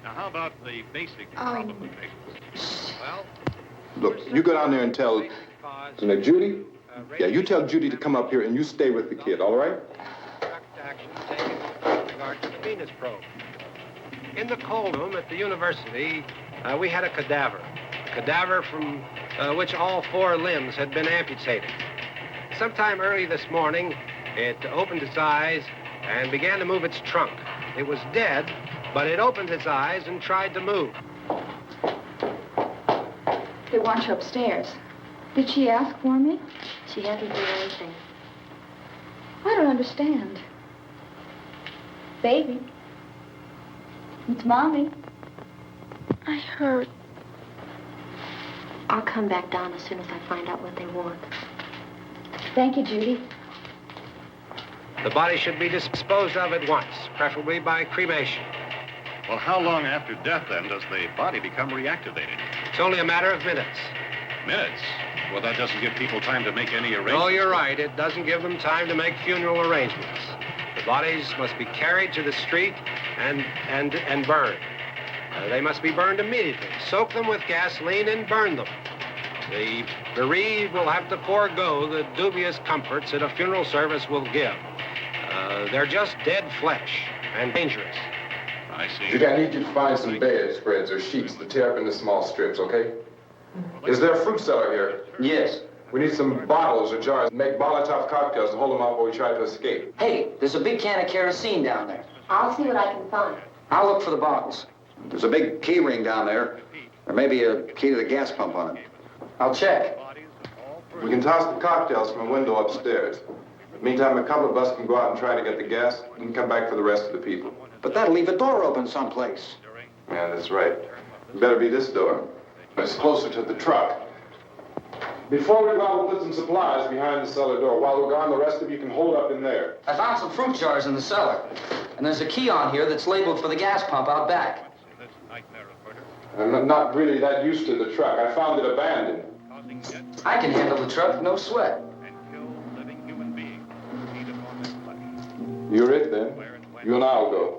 Now, how about the basic problem of patients? Well, look, you go down there and tell... Now, Judy? Yeah, you tell Judy to come up here and you stay with the kid, all right? Action taken with regard to the Venus probe. In the cold room at the university, we had a cadaver from which all 4 limbs had been amputated. Sometime early this morning, it opened its eyes and began to move its trunk. It was dead, but it opened its eyes and tried to move. They want you upstairs. Did she ask for me? She hasn't done anything. I don't understand. Baby. It's Mommy. I heard. I'll come back down as soon as I find out what they want. Thank you, Judy. The body should be disposed of at once, preferably by cremation. Well, how long after death, then, does the body become reactivated? It's only a matter of minutes. Minutes? Well, that doesn't give people time to make any arrangements. No, you're right. It doesn't give them time to make funeral arrangements. The bodies must be carried to the street and burned. They must be burned immediately. Soak them with gasoline and burn them. The bereaved will have to forego the dubious comforts that a funeral service will give. They're just dead flesh and dangerous. I see. Judy, I need you to find some bedspreads or sheets to tear up into small strips, okay? Is there a fruit cellar here? Yes. We need some bottles or jars. Make Molotov cocktails to hold them out while we try to escape. Hey, there's a big can of kerosene down there. I'll see what I can find. I'll look for the bottles. There's a big key ring down there. There may be a key to the gas pump on it. I'll check. We can toss the cocktails from a window upstairs. Meantime, a couple of us can go out and try to get the gas and come back for the rest of the people. But that'll leave a door open someplace. Yeah, that's right. It better be this door. It's closer to the truck. Before we go out, we'll put some supplies behind the cellar door. While we're gone, the rest of you can hold up in there. I found some fruit jars in the cellar. And there's a key on here that's labeled for the gas pump out back. I'm not really that used to the truck. I found it abandoned. I can handle the truck, no sweat. You're it, then. You and I'll go.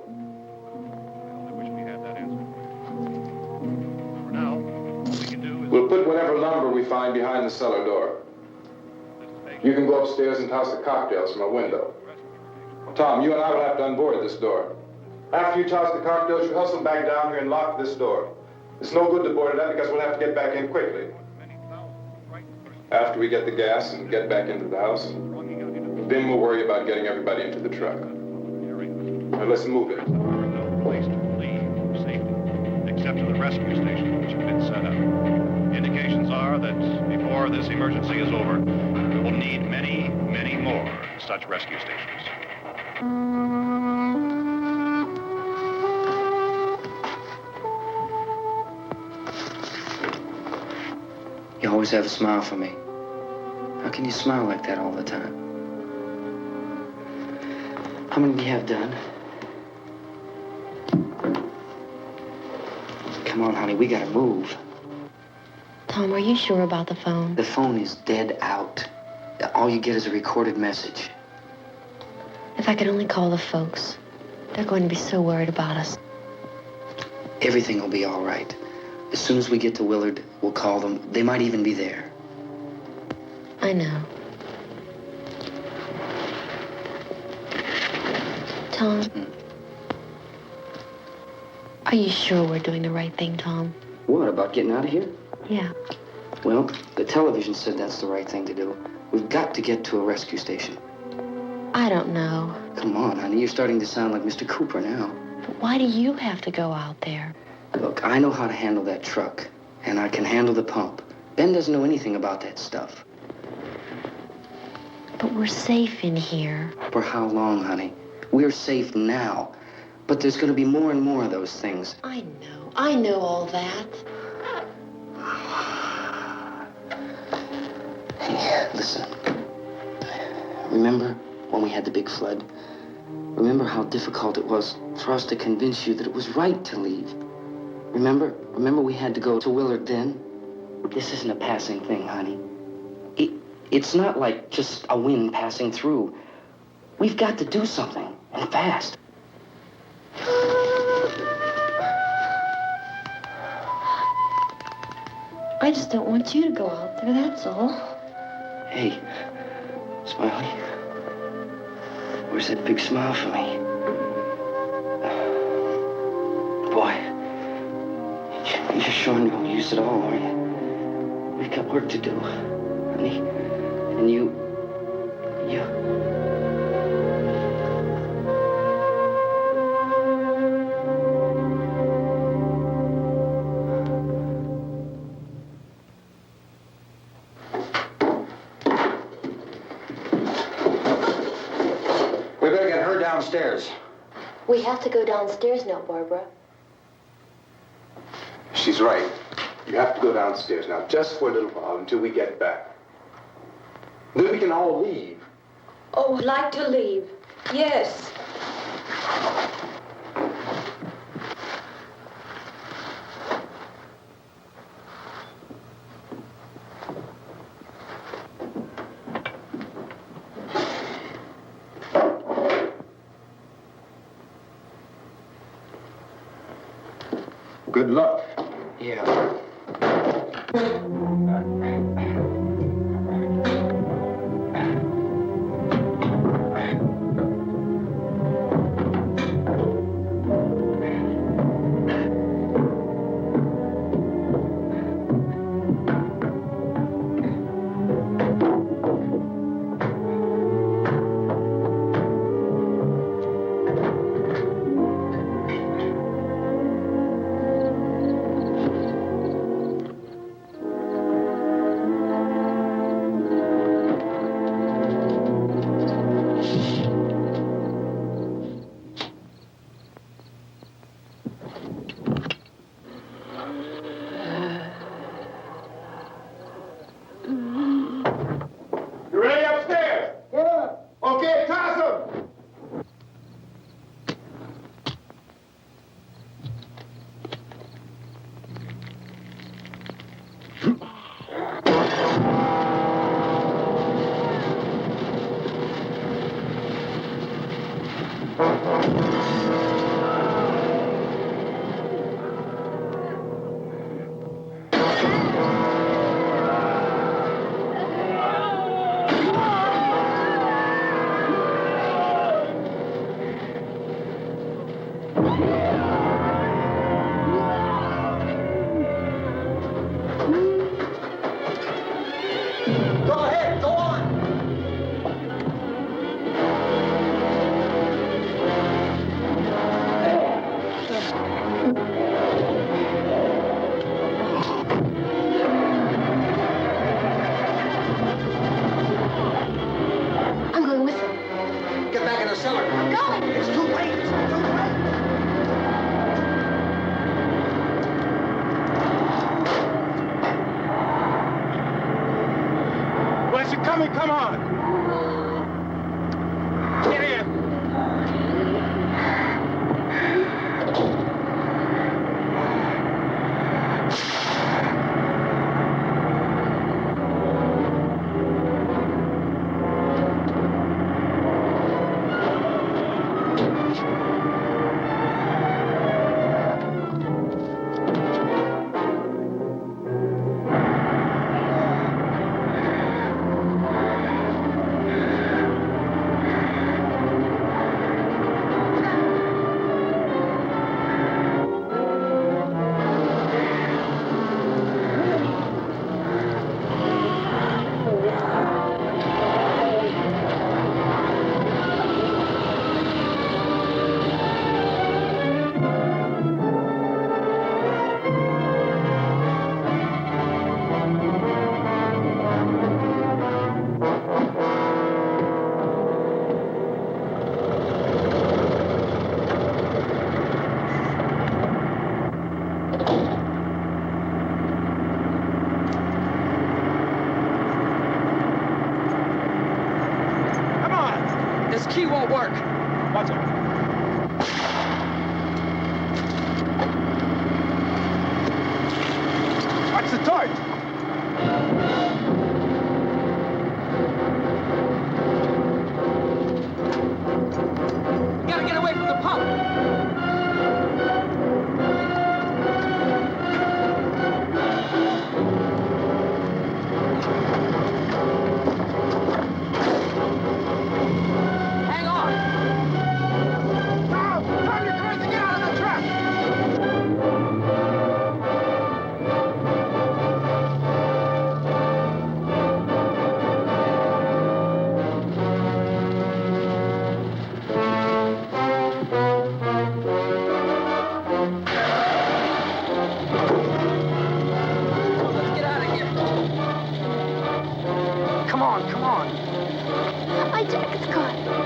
We'll put whatever lumber we find behind the cellar door. You can go upstairs and toss the cocktails from a window. Tom, you and I will have to unboard this door. After you toss the cocktails, you hustle back down here and lock this door. It's no good to board it up because we'll have to get back in quickly. After we get the gas and get back into the house, then we'll worry about getting everybody into the truck. Now let's move it. No place to leave safely, except to the rescue station, which have been set up. Indications are that before this emergency is over, we will need many, many more such rescue stations. You always have a smile for me. How can you smile like that all the time? How many do you have done? Come on, honey, we gotta move. Tom, are you sure about the phone? The phone is dead out. All you get is a recorded message. I could only call the folks. They're going to be so worried about us. Everything will be all right. As soon as we get to Willard, we'll call them. They might even be there. I know. Tom? Are you sure we're doing the right thing, Tom? What, about getting out of here? Yeah. Well, the television said that's the right thing to do. We've got to get to a rescue station. I don't know. Come on, honey. You're starting to sound like Mr. Cooper now. But why do you have to go out there? Look, I know how to handle that truck, and I can handle the pump. Ben doesn't know anything about that stuff. But we're safe in here. For how long, honey? We're safe now. But there's going to be more and more of those things. I know all that. Hey, listen. Remember when we had the big flood? Remember how difficult it was for us to convince you that it was right to leave? Remember we had to go to Willard then? This isn't a passing thing, honey. It's not like just a wind passing through. We've got to do something, and fast. I just don't want you to go out there, that's all. Hey, Smiley. Where's that big smile for me? Boy, you're sure no use at all, are you? We've got work to do, honey. And you... We better get her downstairs. We have to go downstairs now, Barbara. She's right. You have to go downstairs now, just for a little while, until we get back. Then we can all leave. Oh, I'd like to leave. Yes. Good luck. Yeah. Come on! Get in! Come on, come on. My jacket's caught.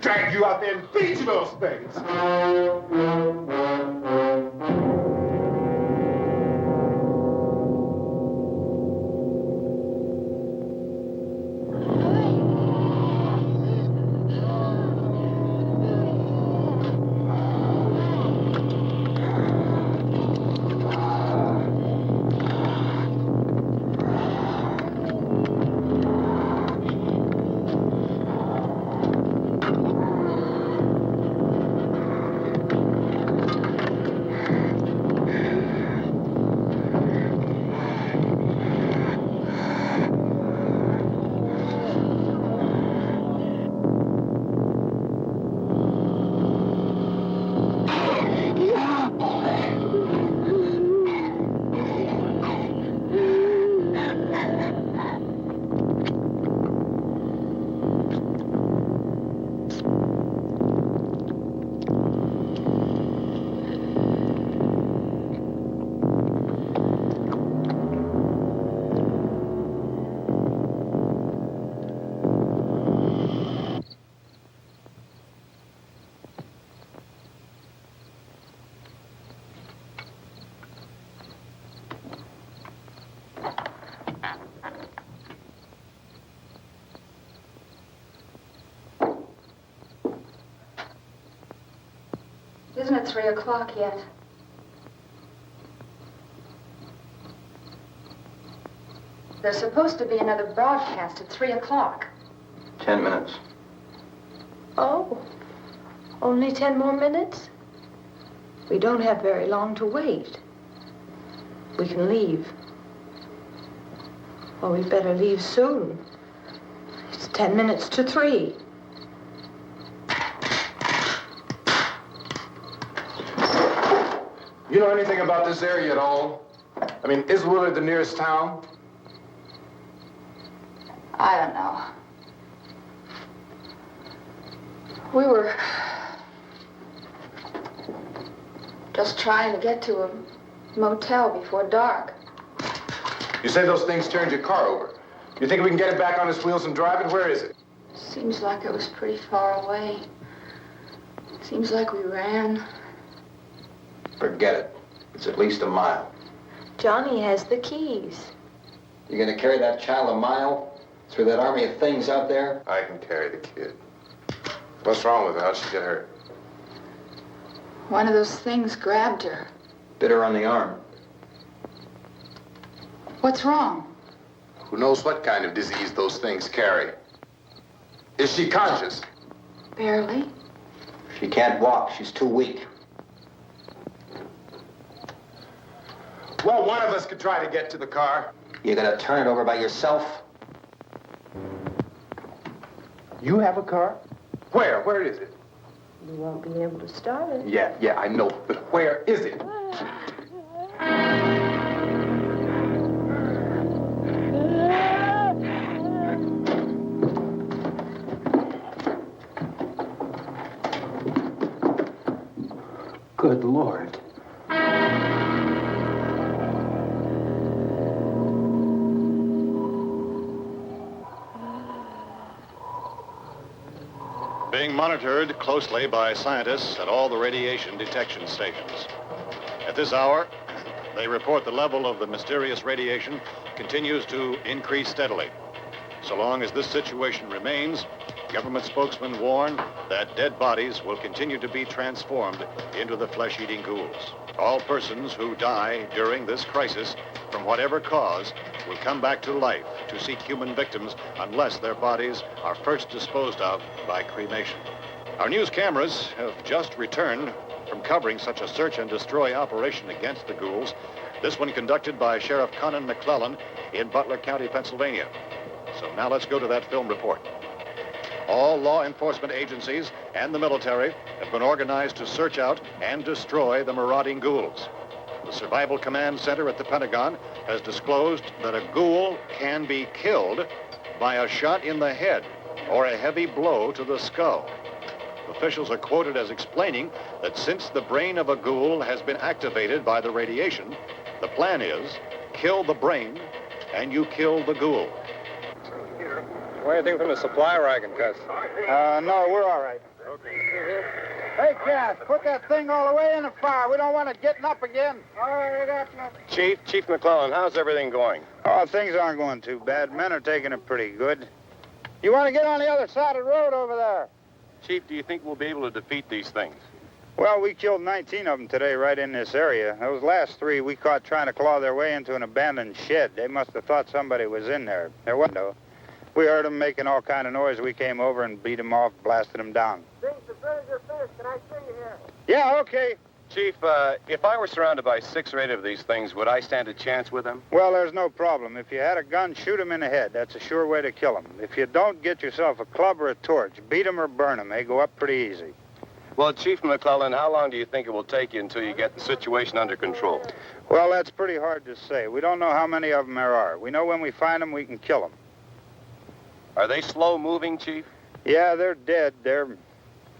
Drag you out there and feed you those things. Isn't it 3 o'clock yet? There's supposed to be another broadcast at 3 o'clock. 10 minutes. Oh, only 10 more minutes? We don't have very long to wait. We can leave. Well, we'd better leave soon. It's 10 minutes to 3. You know anything about this area at all? I mean, is Willard the nearest town? I don't know. We were just trying to get to a motel before dark. You say those things turned your car over. You think we can get it back on its wheels and drive it? Where is it? Seems like it was pretty far away. Seems like we ran. Forget it. It's at least a mile. Johnny has the keys. You gonna carry that child a mile through that army of things out there? I can carry the kid. What's wrong with her? How'd she get hurt? One of those things grabbed her. Bit her on the arm. What's wrong? Who knows what kind of disease those things carry? Is she conscious? Barely. She can't walk. She's too weak. Well, one of us could try to get to the car. You gonna turn it over by yourself? You have a car? Where? Where is it? You won't be able to start it. Yeah, I know. But where is it? Good Lord. Being monitored closely by scientists at all the radiation detection stations. At this hour, they report the level of the mysterious radiation continues to increase steadily. So long as this situation remains, government spokesmen warn that dead bodies will continue to be transformed into the flesh-eating ghouls. All persons who die during this crisis, from whatever cause, will come back to life to seek human victims unless their bodies are first disposed of by cremation. Our news cameras have just returned from covering such a search and destroy operation against the ghouls, this one conducted by Sheriff Conan McClellan in Butler County, Pennsylvania. So now let's go to that film report. All law enforcement agencies and the military have been organized to search out and destroy the marauding ghouls. The Survival Command Center at the Pentagon has disclosed that a ghoul can be killed by a shot in the head or a heavy blow to the skull. Officials are quoted as explaining that since the brain of a ghoul has been activated by the radiation, the plan is kill the brain and you kill the ghoul. What do you think from the supply wagon, Cuz? No, we're all right. Hey, Cass, put that thing all the way in the fire. We don't want it getting up again. All right, that's nothing. Chief McClellan, how's everything going? Oh, things aren't going too bad. Men are taking it pretty good. You want to get on the other side of the road over there? Chief, do you think we'll be able to defeat these things? Well, we killed 19 of them today right in this area. Those last 3 we caught trying to claw their way into an abandoned shed. They must have thought somebody was in there. There wasn't, though. We heard them making all kind of noise. We came over and beat them off, blasted them down. Things as good as your fist. Can I see you here? Yeah, okay. Chief, if I were surrounded by 6 or 8 of these things, would I stand a chance with them? Well, there's no problem. If you had a gun, shoot them in the head. That's a sure way to kill them. If you don't, get yourself a club or a torch. Beat them or burn them. They go up pretty easy. Well, Chief McClellan, how long do you think it will take you until you get the situation under control? Well, that's pretty hard to say. We don't know how many of them there are. We know when we find them, we can kill them. Are they slow-moving, Chief? Yeah, they're dead. They're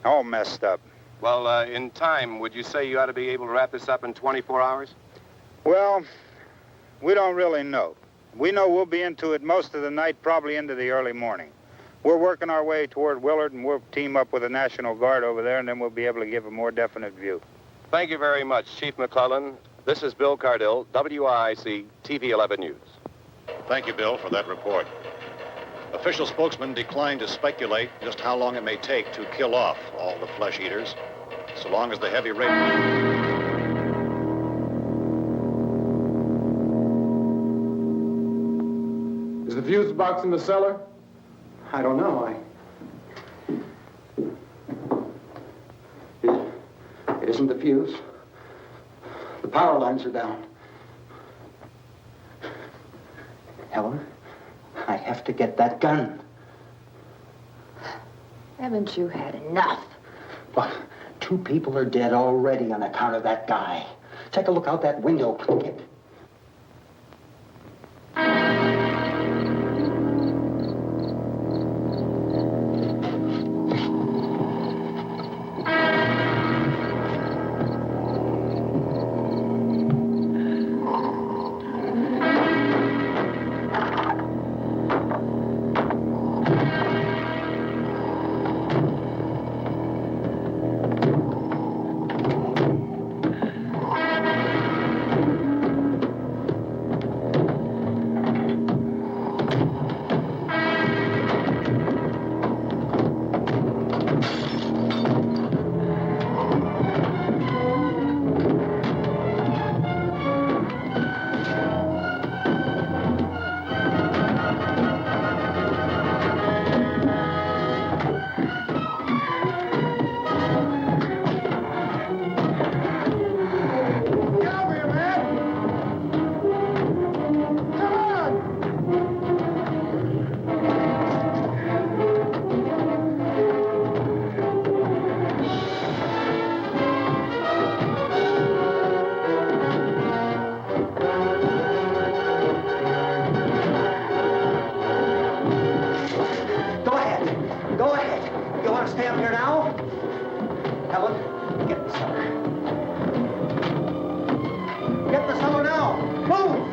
all messed up. Well, in time, would you say you ought to be able to wrap this up in 24 hours? Well, we don't really know. We know we'll be into it most of the night, probably into the early morning. We're working our way toward Willard, and we'll team up with the National Guard over there, and then we'll be able to give a more definite view. Thank you very much, Chief McClellan. This is Bill Cardill, WIC TV 11 News. Thank you, Bill, for that report. Official spokesmen declined to speculate just how long it may take to kill off all the flesh eaters, so long as the heavy rain... Is the fuse box in the cellar? I don't know. It isn't the fuse. The power lines are down. Helen, I have to get that gun. Haven't you had enough? But 2 people are dead already on account of that guy. Take a look out that window, kid. the cellar now. Move!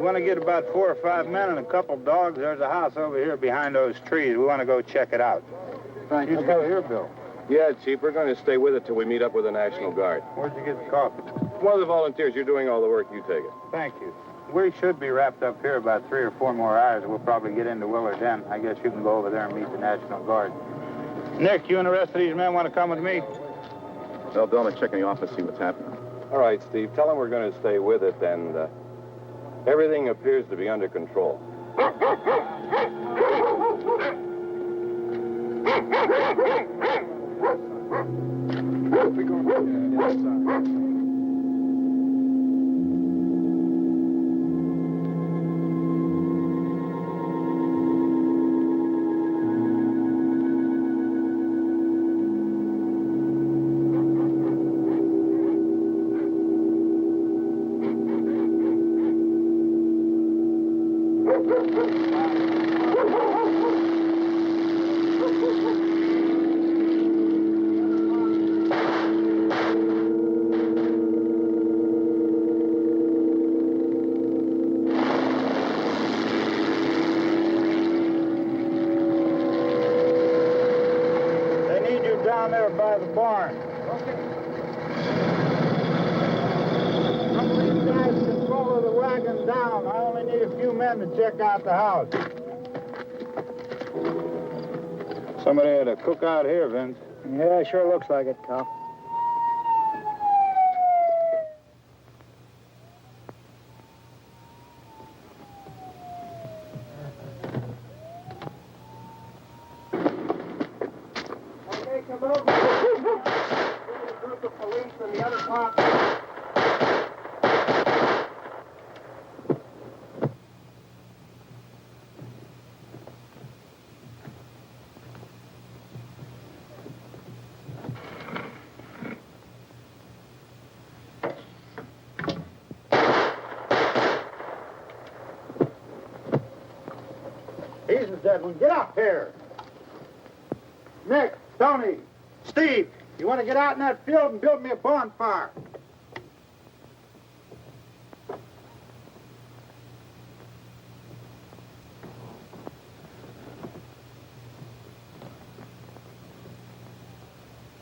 Want to get about 4 or 5 men and a couple dogs. There's a house over here behind those trees. We want to go check it out. Right. You still here, Bill? Yeah, Chief. We're going to stay with it till we meet up with the National Guard. Where'd you get the coffee? One of the volunteers. You're doing all the work. You take it. Thank you. We should be wrapped up here about 3 or 4 more hours. We'll probably get into Willard then. I guess you can go over there and meet the National Guard. Nick, you and the rest of these men want to come with me? Well, Bill, let's check in the office, see what's happening. All right, Steve. Tell them we're going to stay with it, and everything appears to be under control. By the barn. Okay. Some of these guys can follow the wagon down. I only need a few men to check out the house. Somebody had a cookout here, Vince. Yeah, it sure looks like it, Cop. He's the dead one. Get up here. Nick, Tony, Steve, you want to get out in that field and build me a bonfire?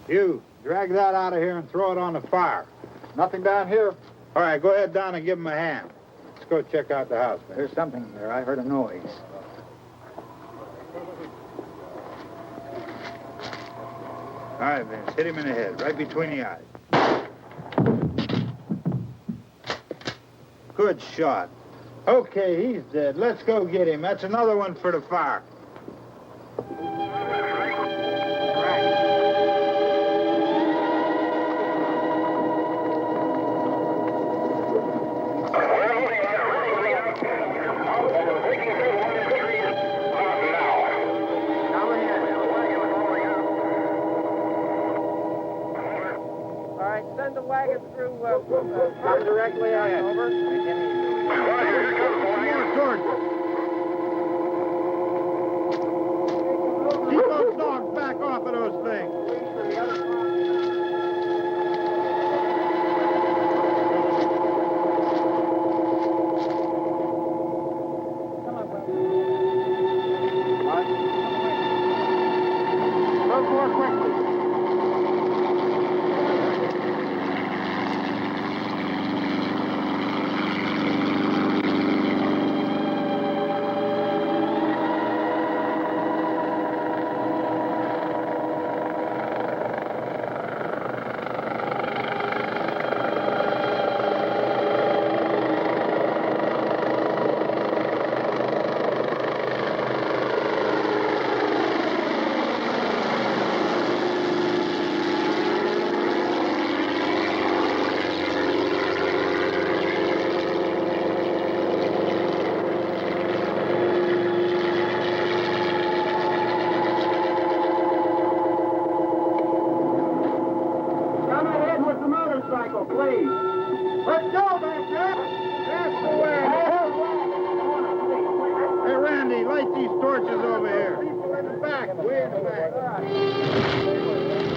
You, drag that out of here and throw it on the fire. Nothing down here? All right, go ahead down and give him a hand. Let's go check out the house, man. There's something there. I heard a noise. All right, Vince, hit him in the head, right between the eyes. Good shot. Okay, he's dead. Let's go get him. That's another one for the fire. Come directly ahead. Over. Keep those dogs back off of those things. Please. Let's go back there. That's the way. Hey, Randy, light these torches over here. People in the back, way in the back.